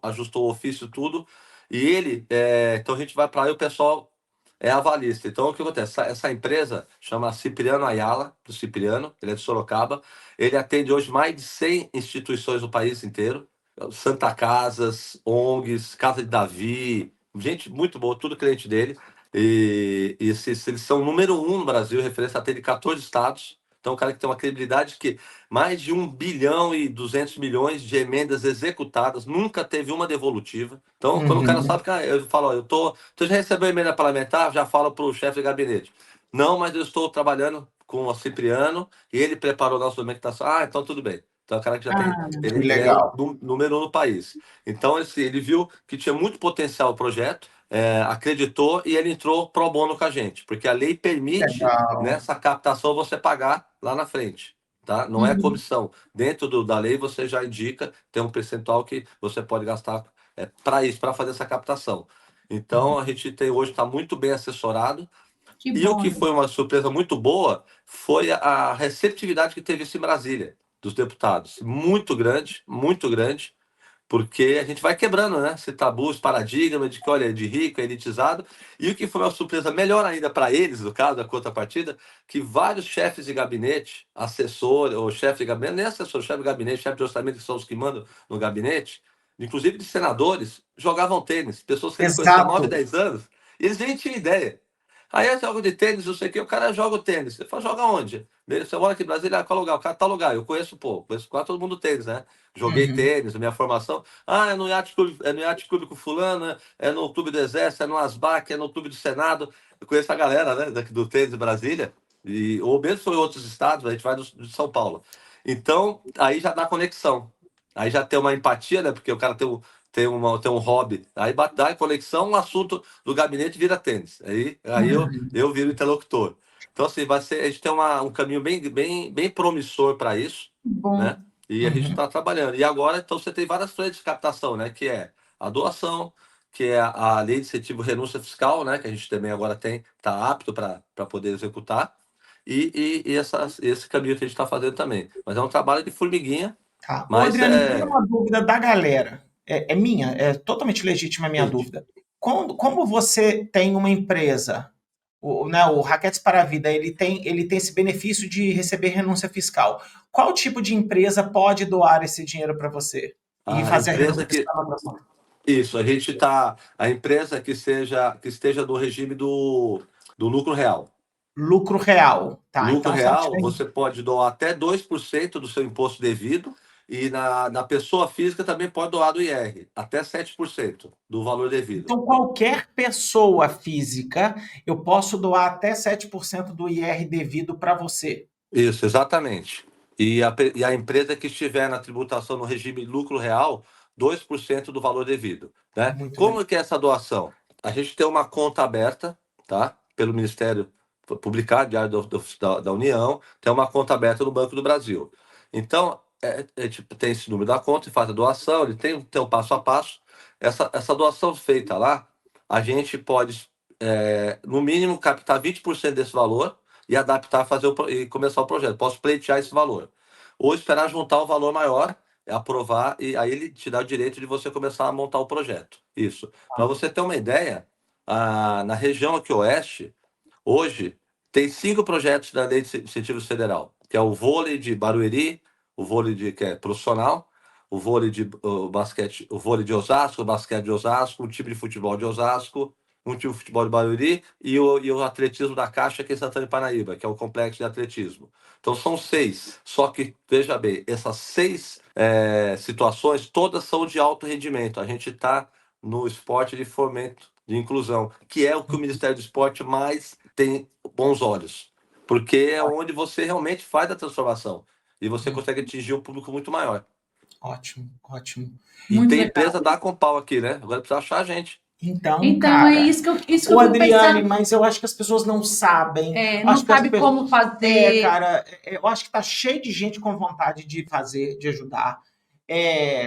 ajustou o ofício, tudo. E ele, então a gente vai para aí, o pessoal é avalista. Então, o que acontece? Essa empresa chama Cipriano Ayala, do Cipriano, ele é de Sorocaba. Ele atende hoje mais de 100 instituições no país inteiro. Santa Casas, ONGs, Casa de Davi, gente muito boa, tudo cliente dele. E eles são o número 1 no Brasil, referência atende 14 estados. Então, o cara que tem uma credibilidade que mais de 1 bilhão e 200 milhões de emendas executadas, nunca teve uma devolutiva. Então, quando o cara sabe que eu falo, ó, tu já recebeu emenda parlamentar, já falo para o chefe de gabinete. Não, mas eu estou trabalhando com o Cipriano e ele preparou a nossa documentação. Ah, então tudo bem. Então, é o cara que já tem. Ele é o número 1 no país. Então, ele viu que tinha muito potencial o projeto, acreditou e ele entrou pro bono com a gente, porque a lei permite nessa captação você pagar lá na frente, tá? Não é comissão. Dentro da lei você já indica, tem um percentual que você pode gastar para isso, para fazer essa captação. Então a gente hoje está muito bem assessorado. E o que foi uma surpresa muito boa foi a receptividade que teve isso em Brasília, dos deputados. Muito grande, muito grande. Porque a gente vai quebrando, né? Esse tabu, esse paradigma de que, olha, é de rico, é elitizado. E o que foi uma surpresa melhor ainda para eles, no caso da contrapartida, que vários chefes de gabinete, assessor, ou chefe de gabinete, nem assessor, chefe de gabinete, chefe de orçamento, que são os que mandam no gabinete, inclusive de senadores, jogavam tênis. Pessoas que eles conheciam há 9, 10 anos, e eles nem tinham ideia. Aí eu jogo de tênis, não sei o que, o cara joga o tênis. Eu falo, joga onde? Você mora aqui em Brasília, qual lugar? O cara tá lugar. Eu conheço, conheço quase todo mundo tênis, né? Joguei tênis, minha formação. Ah, é no Yacht Clube, com fulano, é no Clube do Exército, é no ASBAC, é no Clube do Senado. Eu conheço a galera, né, do tênis de Brasília, ou mesmo foi em outros estados, a gente vai de São Paulo. Então, aí já dá conexão. Aí já tem uma empatia, né? Porque o cara tem um hobby. Aí dá em conexão, um assunto do gabinete vira tênis. Aí eu viro interlocutor. Então, assim, a gente tem um caminho bem promissor para isso, né? E a gente está trabalhando. E agora, então, você tem várias frentes de captação, né? Que é a doação, que é a lei de incentivo renúncia fiscal, né? Que a gente também agora está apto para poder executar. E esse caminho que a gente está fazendo também. Mas é um trabalho de formiguinha. Tá. Ô, Mas Adriano, tem uma dúvida da galera. É minha, é totalmente legítima a minha Sim. dúvida. Como você tem uma empresa, o Raquetes para a Vida, ele tem esse benefício de receber renúncia fiscal. Qual tipo de empresa pode doar esse dinheiro para você e fazer a renúncia fiscal na próxima? Isso, a empresa que esteja no regime do lucro real. Lucro real, tá? Lucro Então, real, você pode doar até 2% do seu imposto devido, e na pessoa física também pode doar do IR, até 7% do valor devido. Então, qualquer pessoa física, eu posso doar até 7% do IR devido para você. Isso, exatamente. E a empresa que estiver na tributação no regime lucro real, 2% do valor devido. Né? Como que é essa doação? A gente tem uma conta aberta, tá? Pelo Ministério Publicado, Diário da União, tem uma conta aberta no Banco do Brasil. Então, tipo, tem esse número da conta e faz a doação, ele tem o passo a passo. Essa doação feita lá, a gente pode, no mínimo, captar 20% desse valor e adaptar, e começar o projeto. Posso pleitear esse valor. Ou esperar juntar um valor maior, aprovar, e aí ele te dá o direito de você começar a montar o projeto. Isso. Para você ter uma ideia, na região aqui oeste, hoje, tem 5 projetos da Lei de Incentivos Federal, que é o vôlei de Barueri, o vôlei que é profissional, o vôlei de basquete, o vôlei de Osasco, o basquete de Osasco, o time de futebol de Osasco, um time de futebol de Barueri e o atletismo da Caixa, que é em Santana e Parnaíba, que é o complexo de atletismo. Então são 6. Só que, veja bem, essas 6 situações todas são de alto rendimento. A gente está no esporte de fomento, de inclusão, que é o que o Ministério do Esporte mais tem bons olhos, porque é onde você realmente faz a transformação e você consegue atingir um público muito maior. Ótimo, ótimo. E Muito tem legal. empresa da com pau aqui, né? Agora precisa achar a gente. Então, Cara, é isso que eu fico Adriane, pensando. mas eu acho que as pessoas não sabem. Não Acho que sabe como fazer. cara, eu acho que tá cheio de gente com vontade de fazer, de ajudar.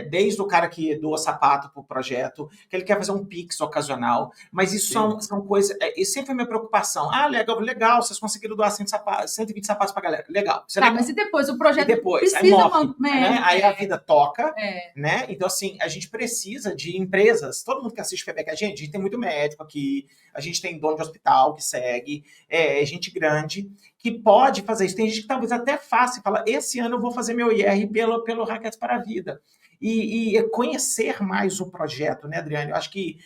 Desde o cara que doa sapato pro projeto, que ele quer fazer um Pix ocasional, mas isso são coisas. Isso sempre foi minha preocupação. Legal, vocês conseguiram doar 120 sapatos pra galera. Legal. Isso é legal. Mas e depois? O projeto aí precisa morre, né? Aí a vida toca, É. né? Então, assim, a gente precisa de empresas. Todo mundo que assiste PBQ, a gente tem muito médico aqui, a gente tem dono de hospital que segue, gente grande que pode fazer isso. Tem gente que talvez até faça e fala, esse ano eu vou fazer meu IR pelo Raquetes para a Vida. E conhecer mais o projeto, né, Adriane? Eu acho que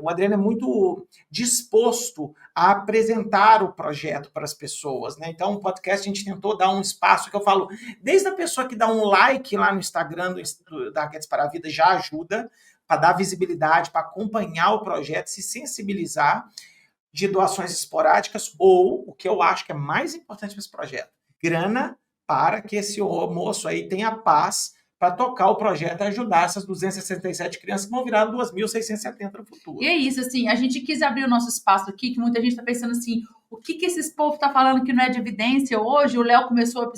o Adriano é muito disposto a apresentar o projeto para as pessoas, né? Então, o podcast a gente tentou dar um espaço que eu falo, desde a pessoa que dá um like lá no Instagram da Raquetes para a Vida já ajuda para dar visibilidade, para acompanhar o projeto, se sensibilizar de doações esporádicas ou, o que eu acho que é mais importante para esse projeto, grana para que esse moço aí tenha paz para tocar o projeto e ajudar essas 267 crianças que vão virar 2.670 no futuro. E é isso, assim, a gente quis abrir o nosso espaço aqui, que muita gente está pensando assim, o que esses povos tá falando que não é de evidência hoje? O Léo começou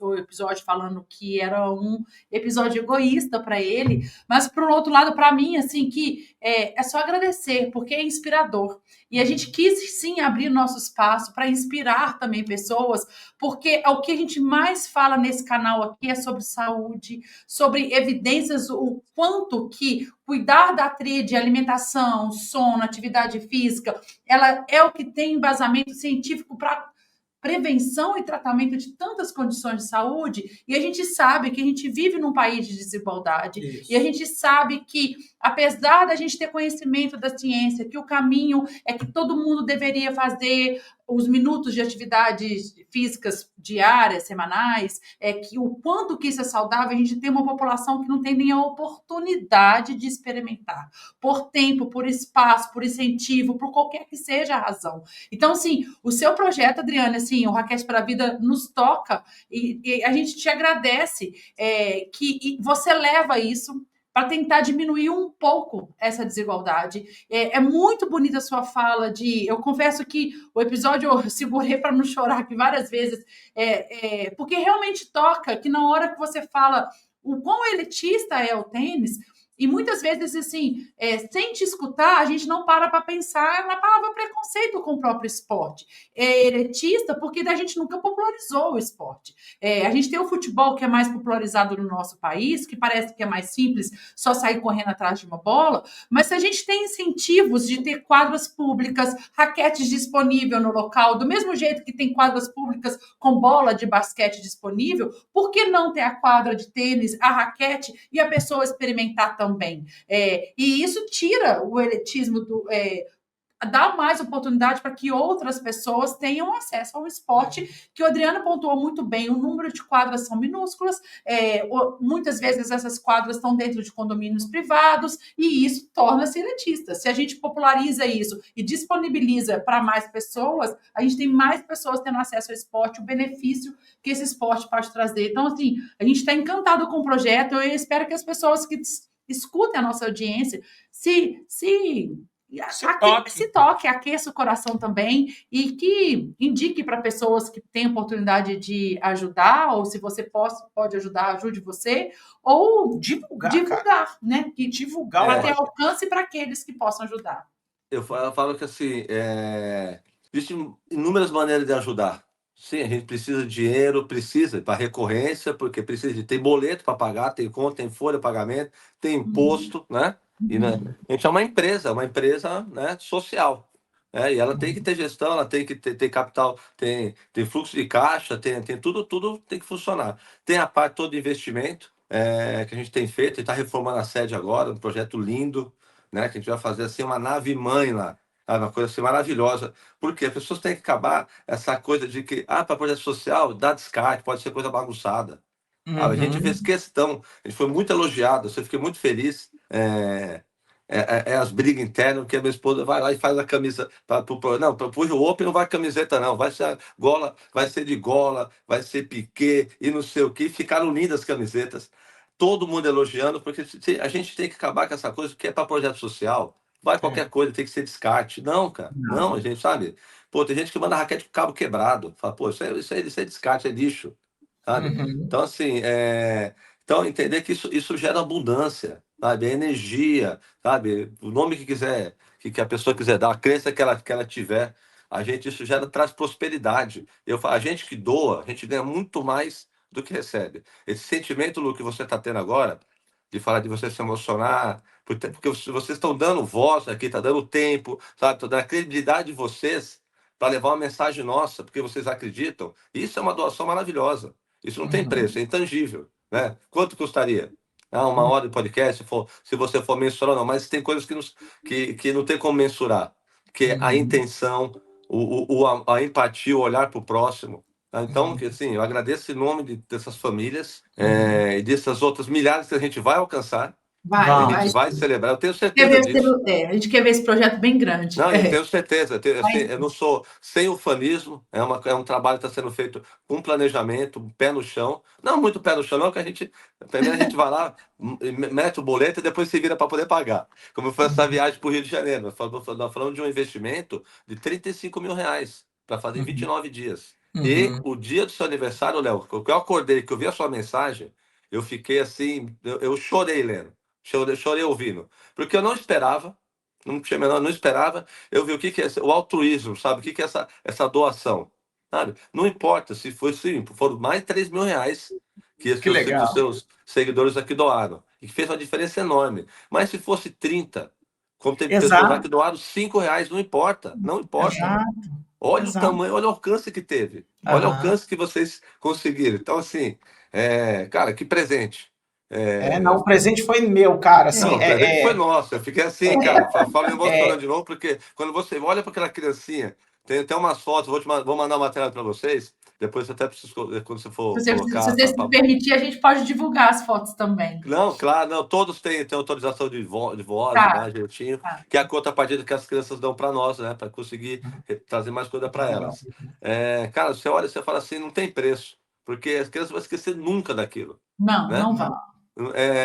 o episódio falando que era um episódio egoísta para ele, mas por outro lado, para mim, assim, que é só agradecer, porque é inspirador. E a gente quis sim abrir nosso espaço para inspirar também pessoas, porque o que a gente mais fala nesse canal aqui é sobre saúde, sobre evidências, o quanto que cuidar da tríade, alimentação, sono, atividade física, ela é o que tem embasamento científico para prevenção e tratamento de tantas condições de saúde, e a gente sabe que a gente vive num país de desigualdade, Isso. E a gente sabe que, apesar da gente ter conhecimento da ciência, que o caminho é que todo mundo deveria fazer os minutos de atividades físicas diárias, semanais, que o quanto que isso é saudável, a gente tem uma população que não tem nem a oportunidade de experimentar, por tempo, por espaço, por incentivo, por qualquer que seja a razão. Então, assim, o seu projeto, Adriane, assim, o Raquetes para a Vida nos toca e a gente te agradece que você leva isso para tentar diminuir um pouco essa desigualdade. É muito bonita a sua fala eu confesso que o episódio eu segurei para não chorar aqui várias vezes, porque realmente toca que na hora que você fala o quão elitista é o tênis, e muitas vezes, assim, sem te escutar, a gente não para pensar na palavra preconceito com o próprio esporte. É elitista porque a gente nunca popularizou o esporte. A gente tem o futebol que é mais popularizado no nosso país, que parece que é mais simples, só sair correndo atrás de uma bola, mas se a gente tem incentivos de ter quadras públicas, raquetes disponível no local, do mesmo jeito que tem quadras públicas com bola de basquete disponível, por que não ter a quadra de tênis, a raquete e a pessoa experimentar também? E isso tira o elitismo dá mais oportunidade para que outras pessoas tenham acesso ao esporte, que o Adriano pontuou muito bem, o número de quadras são minúsculas, muitas vezes essas quadras estão dentro de condomínios privados, e isso torna-se elitista. Se a gente populariza isso e disponibiliza para mais pessoas, a gente tem mais pessoas tendo acesso ao esporte, o benefício que esse esporte pode trazer. Então, assim, a gente está encantado com o projeto, eu espero que as pessoas que escutem a nossa audiência se se toque, aqueça o coração também e que indique para pessoas que têm oportunidade de ajudar, ou se você pode ajudar, ajude você, ou divulgar, né? Que divulgar para ter alcance para aqueles que possam ajudar. Eu falo que assim, existem inúmeras maneiras de ajudar. Sim, a gente precisa de dinheiro, precisa para recorrência, porque precisa de ter boleto para pagar, tem conta, tem folha de pagamento, tem imposto, né? E né, a gente é uma empresa, né, social. E ela tem que ter gestão, ela tem que ter capital, tem fluxo de caixa, tem tudo tem que funcionar. Tem a parte toda de investimento que a gente tem feito, e está reformando a sede agora, um projeto lindo, né? Que a gente vai fazer assim uma nave-mãe lá. Uma coisa assim maravilhosa. Porque as pessoas têm que acabar essa coisa de que, para projeto social, dá descarte, pode ser coisa bagunçada. A gente fez questão, a gente foi muito elogiado, eu fiquei muito feliz. As brigas internas, porque a minha esposa vai lá e faz a camisa. Não, para o Open não vai camiseta, não. Vai ser gola, vai ser de gola, vai ser piquê e não sei o que. Ficaram lindas as camisetas. Todo mundo elogiando, porque a gente tem que acabar com essa coisa, que é para projeto social. Vai qualquer coisa, tem que ser descarte. Não, cara. Não, a gente sabe. Pô, tem gente que manda raquete com cabo quebrado. Fala, pô, isso é descarte, é lixo. Sabe? Então, assim, então entender que isso gera abundância, sabe? É energia, sabe? O nome que a pessoa quiser dar, a crença que ela tiver, isso traz prosperidade. A gente que doa, a gente ganha muito mais do que recebe. Esse sentimento, Lu, que você está tendo agora, de falar de você se emocionar, porque vocês estão dando voz aqui, está dando tempo, sabe? Está dando a credibilidade de vocês para levar uma mensagem nossa, porque vocês acreditam. Isso é uma doação maravilhosa. Isso não tem preço, é intangível, né? Quanto custaria? Uma hora de podcast, se você for mensurar, não. Mas tem coisas que não tem como mensurar, que é a intenção, a empatia, o olhar para o próximo. Então, assim, eu agradeço em nome dessas famílias e dessas outras milhares que a gente vai alcançar. A gente vai celebrar, eu tenho certeza disso. A gente quer ver esse projeto bem grande. Não, eu tenho certeza. Assim, eu não sou sem ufanismo, é um trabalho que está sendo feito com planejamento, pé no chão. Não muito pé no chão, não, que primeiro a gente vai lá, mete o boleto e depois se vira para poder pagar. Como foi essa viagem para o Rio de Janeiro. Nós falamos de um investimento de R$35 mil para fazer em 29 dias. E o dia do seu aniversário, Léo, que eu acordei, que eu vi a sua mensagem, eu fiquei assim, eu chorei lendo, chorei ouvindo, porque eu não esperava. Não esperava. Eu vi o que é o altruísmo, sabe? O que é essa doação, sabe? Não importa se foi sim, foram mais de R$3 mil que os seus seguidores aqui doaram, e que fez uma diferença enorme. Mas se fosse 30, como teve pessoas lá que doaram R$5, não importa, não importa. Exato. Olha o tamanho, olha o alcance que teve, olha o alcance que vocês conseguiram. Então, assim, cara, que presente. Não, o presente foi meu, cara. Assim, Não, o presente foi nosso. Eu fiquei assim, cara. Falo emocionando de novo, porque quando você olha para aquela criancinha, tem até umas fotos, vou mandar uma matéria para vocês. Depois até preciso, quando você for colocar. Se você se permitir, a gente pode divulgar as fotos também. Não, claro, não, todos têm autorização de voz, Tá. jeitinho, que é a contrapartida que as crianças dão para nós, né? Para conseguir trazer mais coisa para elas. Cara, você olha e você fala assim, não tem preço, porque as crianças vão esquecer nunca daquilo. Não, né? não vão.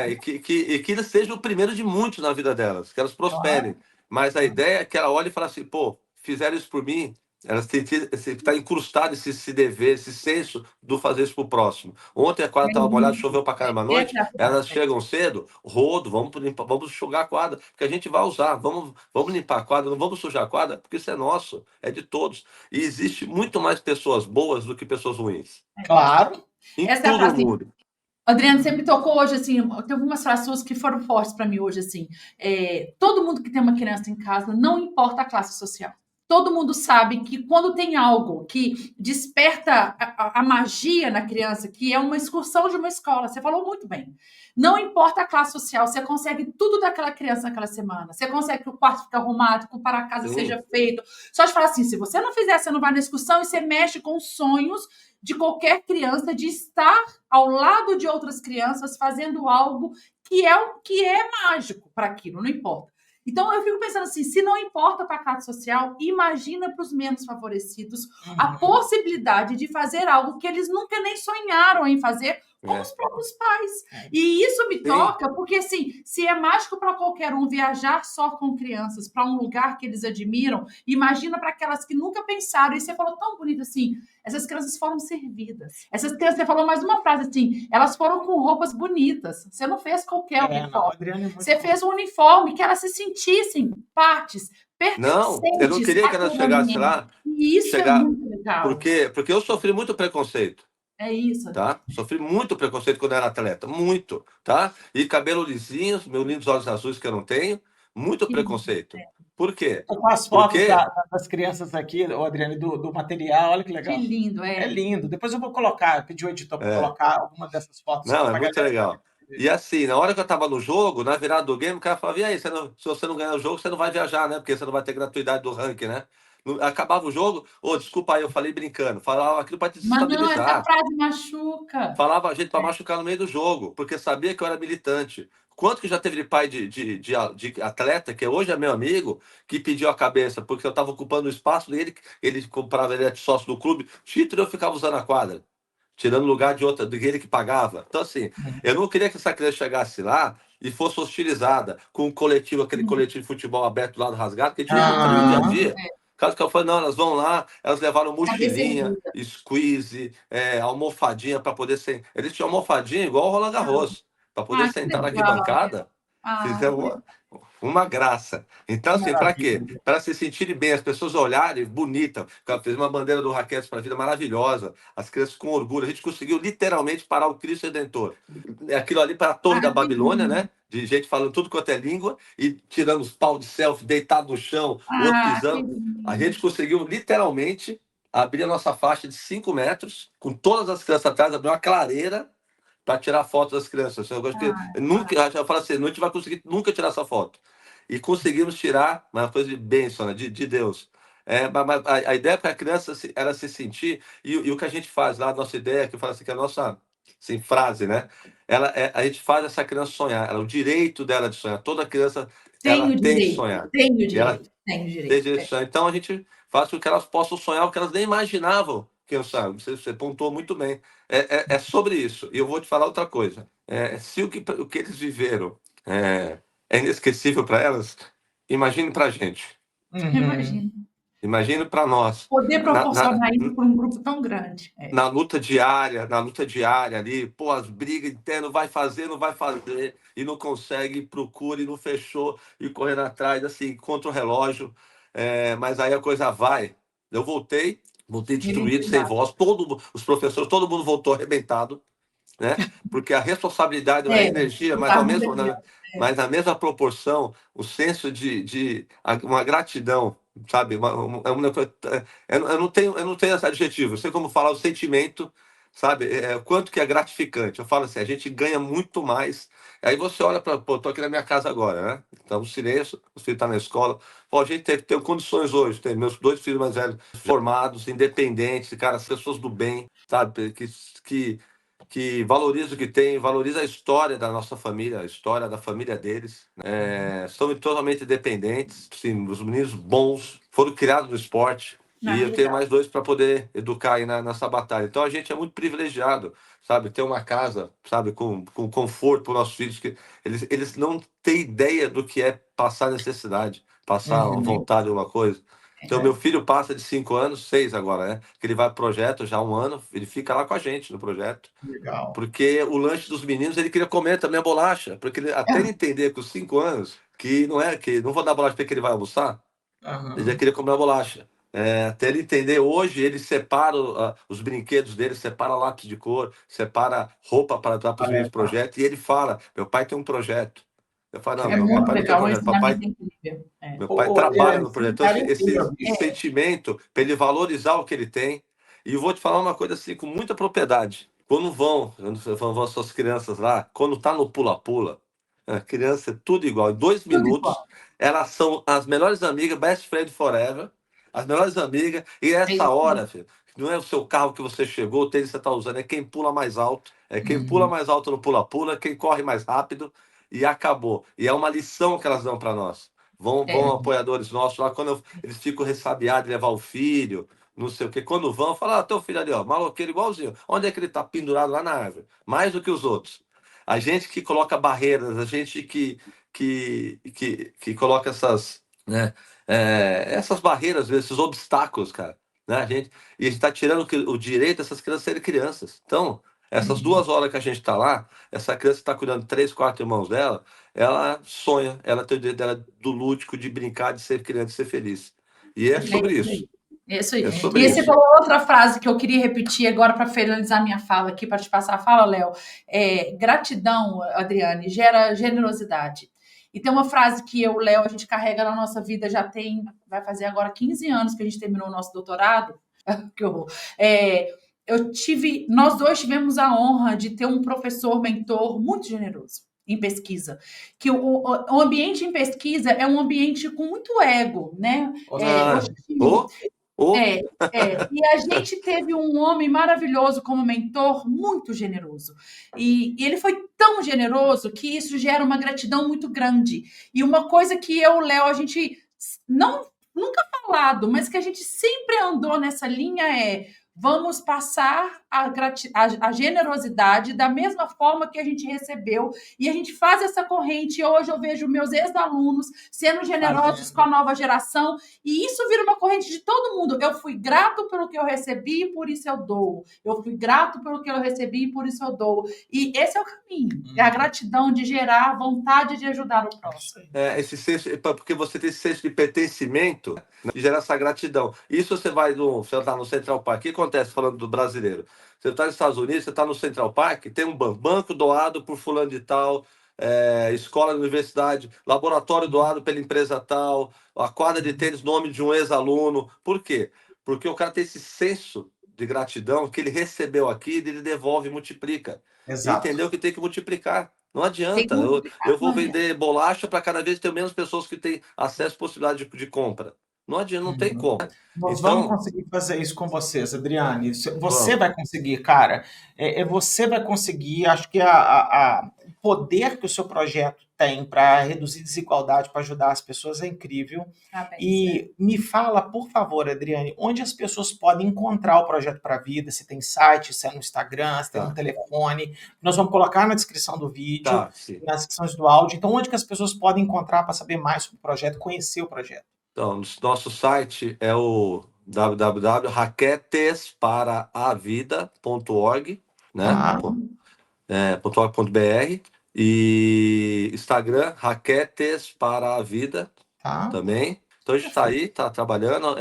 E que eles sejam o primeiro de muitos na vida delas, que elas prosperem. Mas a ideia é que ela olhe e fale assim, pô, fizeram isso por mim, elas têm que estar incrustado esse dever, esse senso do fazer isso pro próximo. Ontem a quadra estava molhada, choveu pra caramba à noite, elas chegam cedo, rodo, vamos limpar, vamos enxugar a quadra, porque a gente vai usar, vamos limpar a quadra, não vamos sujar a quadra, porque isso é nosso, é de todos. E existe muito mais pessoas boas do que pessoas ruins. Claro. Em todo o mundo. Adriano, você me tocou hoje, assim, tem algumas frases suas que foram fortes para mim hoje, assim. Todo mundo que tem uma criança em casa, não importa a classe social. Todo mundo sabe que quando tem algo que desperta a magia na criança, que é uma excursão de uma escola, você falou muito bem. Não importa a classe social, você consegue tudo daquela criança naquela semana. Você consegue que o quarto fique arrumado, que o para casa seja feito. Só de falar assim, se você não fizer, você não vai na excursão e você mexe com os sonhos de qualquer criança de estar ao lado de outras crianças fazendo algo que é mágico para aquilo, não importa. Então, eu fico pensando assim, se não importa para a classe social, imagina para os menos favorecidos a possibilidade de fazer algo que eles nunca nem sonharam em fazer, com É. os próprios pais. E isso me Sim. toca, porque assim, se é mágico para qualquer um viajar só com crianças para um lugar que eles admiram, imagina para aquelas que nunca pensaram. E você falou tão bonito assim, essas crianças foram servidas. Essas crianças, você falou mais uma frase assim, elas foram com roupas bonitas. Você não fez qualquer Não, a uniforme. Adriana é muito Você fez um uniforme que elas se sentissem partes, Não, eu não pertencentes queria que ela àquele chegasse ambiente. lá, E isso é chegar, muito legal. porque eu sofri muito preconceito, É isso. tá? Sofri muito preconceito quando eu era atleta, muito, tá? E cabelo lisinho, meus lindos olhos azuis que eu não tenho, muito Que preconceito. Por quê? Com as fotos Porque, das crianças aqui, ô, Adriane, do material, olha que legal. lindo, É lindo. Depois eu vou colocar, pedir o editor para colocar alguma dessas fotos aqui não, é para muito galera. legal. E assim, na hora que eu tava no jogo, na virada do game, o cara falava, e aí, se você não ganhar o jogo, você não vai viajar, né? Porque você não vai ter gratuidade do ranking, né? Acabava o jogo, desculpa aí, eu falei brincando, falava aquilo para te Mas não, essa desestabilizar. frase machuca. Falava a gente para machucar no meio do jogo, porque sabia que eu era militante. Quanto que já teve de pai de atleta, que hoje é meu amigo, que pediu a cabeça, porque eu estava ocupando o espaço dele, ele comprava, ele era sócio do clube, título eu ficava usando a quadra, tirando lugar de outra, dele que pagava. Então, assim, eu não queria que essa criança chegasse lá e fosse hostilizada com o coletivo, aquele coletivo de futebol aberto lá do Rasgado, que a gente vive também no dia a dia. Caso que eu falei, não, elas vão lá, elas levaram mochilinha, squeeze, almofadinha para poder ser. Eles tinham almofadinha igual o Roland Garros, para poder Que sentar na legal. arquibancada. Fizeram uma graça. Então, assim, para quê? Para se sentirem bem, as pessoas olharem bonita. Ela fez uma bandeira do Raquetes para a Vida maravilhosa, as crianças com orgulho. A gente conseguiu literalmente parar o Cristo Redentor. Aquilo ali para a Torre da Babilônia, né? De gente falando tudo quanto é língua e tirando os pau de selfie, deitado no chão, o outro pisando. A gente conseguiu literalmente abrir a nossa faixa de 5 metros, com todas as crianças atrás, abrir uma clareira para tirar foto das crianças. Eu gosto que nunca, eu falo assim, não a gente vai conseguir nunca tirar essa foto. E conseguimos tirar, uma coisa de bênção, né? de Deus. Mas a ideia é para a criança ela se sentir, e o que a gente faz lá, a nossa ideia, que eu falo assim, que é a nossa assim, frase, né? A gente faz essa criança sonhar, ela, o direito dela de sonhar. Toda criança ela tem que sonhar. Tenho E ela direito, tenho tem direito. direito de sonhar. Então a gente faz com que elas possam sonhar o que elas nem imaginavam. Quem sabe? Você pontuou muito bem. É sobre isso. E eu vou te falar outra coisa. Se o que eles viveram é inesquecível para elas, imagine para a gente. Imagina. Imagine para nós. Poder proporcionar isso para um grupo tão grande. Na luta diária ali, pô, as brigas internas, vai fazer, não vai fazer, e não consegue, procura, e não fechou, e correndo atrás, assim, contra o relógio. Mas aí a coisa vai. Eu voltei destruído, sem voz, os professores, todo mundo voltou arrebentado, né? Porque a responsabilidade, a energia, mas na mesma proporção, o senso de uma gratidão, sabe? Eu não tenho esse adjetivo, eu sei como falar o sentimento, sabe? Quanto que é gratificante. Eu falo assim, a gente ganha muito mais. Aí você olha para, pô, tô aqui na minha casa agora, né? Então, silêncio, os filhos estão na escola. Pô, a gente tem condições hoje, tem meus 2 filhos mais velhos formados, independentes, cara, pessoas do bem, sabe? Que valoriza o que tem, valoriza a história da nossa família, a história da família deles. São totalmente independentes, sim, os meninos bons, foram criados no esporte. E eu tenho mais 2 para poder educar aí nessa batalha. Então a gente é muito privilegiado, sabe? Ter uma casa, sabe, com conforto para os nossos filhos, que eles não têm ideia do que é passar necessidade, passar vontade de alguma coisa. Então, meu filho passa de 5 anos, 6 agora, né? Que ele vai pro projeto já há 1 ano, ele fica lá com a gente no projeto. Legal. Porque o lanche dos meninos, ele queria comer também a bolacha. Porque até ele entender com 5 anos que não vou dar bolacha para que ele vai almoçar, ele já queria comer a bolacha. Até ele entender, hoje ele separa os brinquedos dele, separa lápis de cor, separa roupa para dar para os meninos do projeto, e ele fala, meu pai tem um projeto. Eu falo, não, meu papai não tem projeto, meu pai trabalha no projeto. Então, esse sentimento, para ele valorizar o que ele tem. E eu vou te falar uma coisa assim, com muita propriedade. Quando vão as suas crianças lá, quando tá no pula-pula, a criança é tudo igual. Em 2 minutos, elas são as melhores amigas, best friend forever, as melhores amigas. E essa hora, filho, não é o seu carro que você chegou, o tênis que você está usando, é quem pula mais alto. É quem pula mais alto no pula-pula, quem corre mais rápido. E acabou. E é uma lição que elas dão para nós. Vão apoiadores nossos lá, quando eles ficam ressabiados de levar o filho, não sei o quê. Quando vão, fala, teu filho ali, ó, maloqueiro igualzinho. Onde é que ele tá pendurado lá na árvore? Mais do que os outros. A gente que coloca barreiras, a gente que coloca essas, né, essas barreiras, esses obstáculos, cara. Né? E a gente está tirando o direito dessas crianças serem crianças. Então, essas 2 horas que a gente está lá, essa criança está cuidando de 3, 4 irmãos dela, ela sonha, ela tem o direito dela do lúdico, de brincar, de ser criança, de ser feliz. E é sobre isso. Isso aí. É sobre E você isso. falou outra frase que eu queria repetir agora para finalizar minha fala aqui, para te passar a fala, Léo. Gratidão, Adriane, gera generosidade. E tem uma frase que eu, Léo, a gente carrega na nossa vida, vai fazer agora 15 anos que a gente terminou o nosso doutorado. Que horror. Nós dois tivemos a honra de ter um professor, mentor muito generoso em pesquisa, que o ambiente em pesquisa é um ambiente com muito ego, né? E a gente teve um homem maravilhoso como mentor, muito generoso. E ele foi tão generoso que isso gera uma gratidão muito grande. E uma coisa que eu, Léo, a gente nunca falado, mas que a gente sempre andou nessa linha vamos passar a generosidade da mesma forma que a gente recebeu, e a gente faz essa corrente. Hoje eu vejo meus ex-alunos sendo generosos com a nova geração, e isso vira uma corrente de todo mundo. Eu fui grato pelo que eu recebi, por isso eu dou. Eu fui grato pelo que eu recebi, por isso eu dou. E esse é o caminho, é a gratidão de gerar vontade de ajudar o próximo. Esse senso, porque você tem esse senso de pertencimento, né, e gera essa gratidão. Isso você você tá no Central Park. O que acontece falando do brasileiro? Você está nos Estados Unidos, você está no Central Park, tem um banco doado por fulano de tal, escola, universidade, laboratório doado pela empresa tal, a quadra de tênis, nome de um ex-aluno. Por quê? Porque o cara tem esse senso de gratidão que ele recebeu aqui, ele devolve e multiplica. Exato. E entendeu que tem que multiplicar. Não adianta. Eu vou vender bolacha para cada vez ter menos pessoas que têm acesso à possibilidade de compra. Não adianta, não tem como. Nós vamos conseguir fazer isso com vocês, Adriane. Você vai conseguir, cara. Você vai conseguir. Acho que o poder que o seu projeto tem para reduzir desigualdade, para ajudar as pessoas é incrível. Me fala, por favor, Adriane, onde as pessoas podem encontrar o Projeto para a Vida? Se tem site, se é no Instagram, se tem no telefone. Nós vamos colocar na descrição do vídeo, nas descrições do áudio. Então, onde que as pessoas podem encontrar para saber mais sobre o projeto, conhecer o projeto? Então, nosso site é o www.raquetesparaavida.org, né? .org.br, e Instagram, Raquetes para a Vida, também. Então a gente está aí, está trabalhando.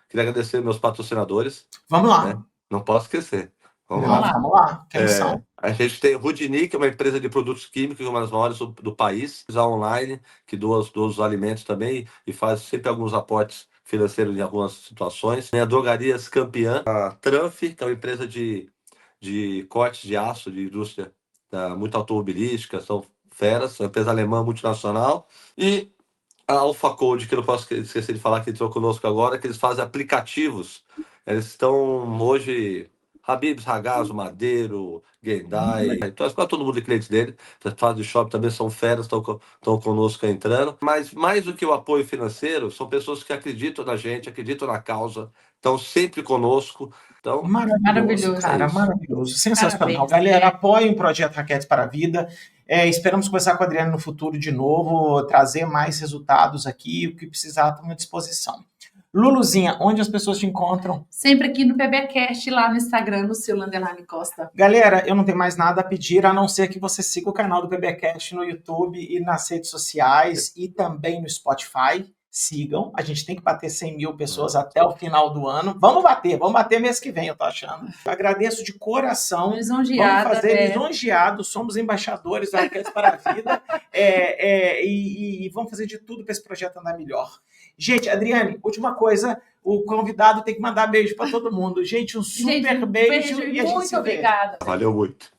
Queria agradecer meus patrocinadores. Vamos lá. Né? Não posso esquecer. Vamos lá. Quem são? A gente tem Rudini, que é uma empresa de produtos químicos, uma das maiores do país, online, que doa os alimentos também e faz sempre alguns aportes financeiros em algumas situações. Tem a Drogarias Campeã, a Tranf, que é uma empresa de cortes de aço, de indústria muito automobilística, são feras, uma empresa alemã multinacional. E a Alpha Code, que eu não posso esquecer de falar, que entrou conosco agora, que eles fazem aplicativos. Eles estão hoje... Habib's, Ragazzo, Madeiro, Gendai, então quase todo mundo é cliente dele. As fazem de shopping também são feras, estão conosco entrando. Mas mais do que o apoio financeiro, são pessoas que acreditam na gente, acreditam na causa, estão sempre conosco. Então, maravilhoso, cara, maravilhoso, sensacional. Galera, apoiem o Projeto Raquetes para a Vida. Esperamos conversar com a Adriane no futuro de novo, trazer mais resultados aqui, o que precisar, estamos à disposição. Luluzinha, onde as pessoas te encontram? Sempre aqui no PBcast, lá no Instagram, Lucila Costa. Galera, eu não tenho mais nada a pedir, a não ser que você siga o canal do PBcast no YouTube e nas redes sociais e também no Spotify. Sigam, a gente tem que bater 100 mil pessoas até o final do ano. Vamos bater mês que vem, eu tô achando. Eu agradeço de coração. Lisonjeada. Vamos fazer lisonjeados, somos embaixadores da Raquetes para a Vida. E vamos fazer de tudo para esse projeto andar melhor. Gente, Adriane, última coisa, o convidado tem que mandar beijo para todo mundo. Gente, um super beijo. E muito obrigada. Valeu muito.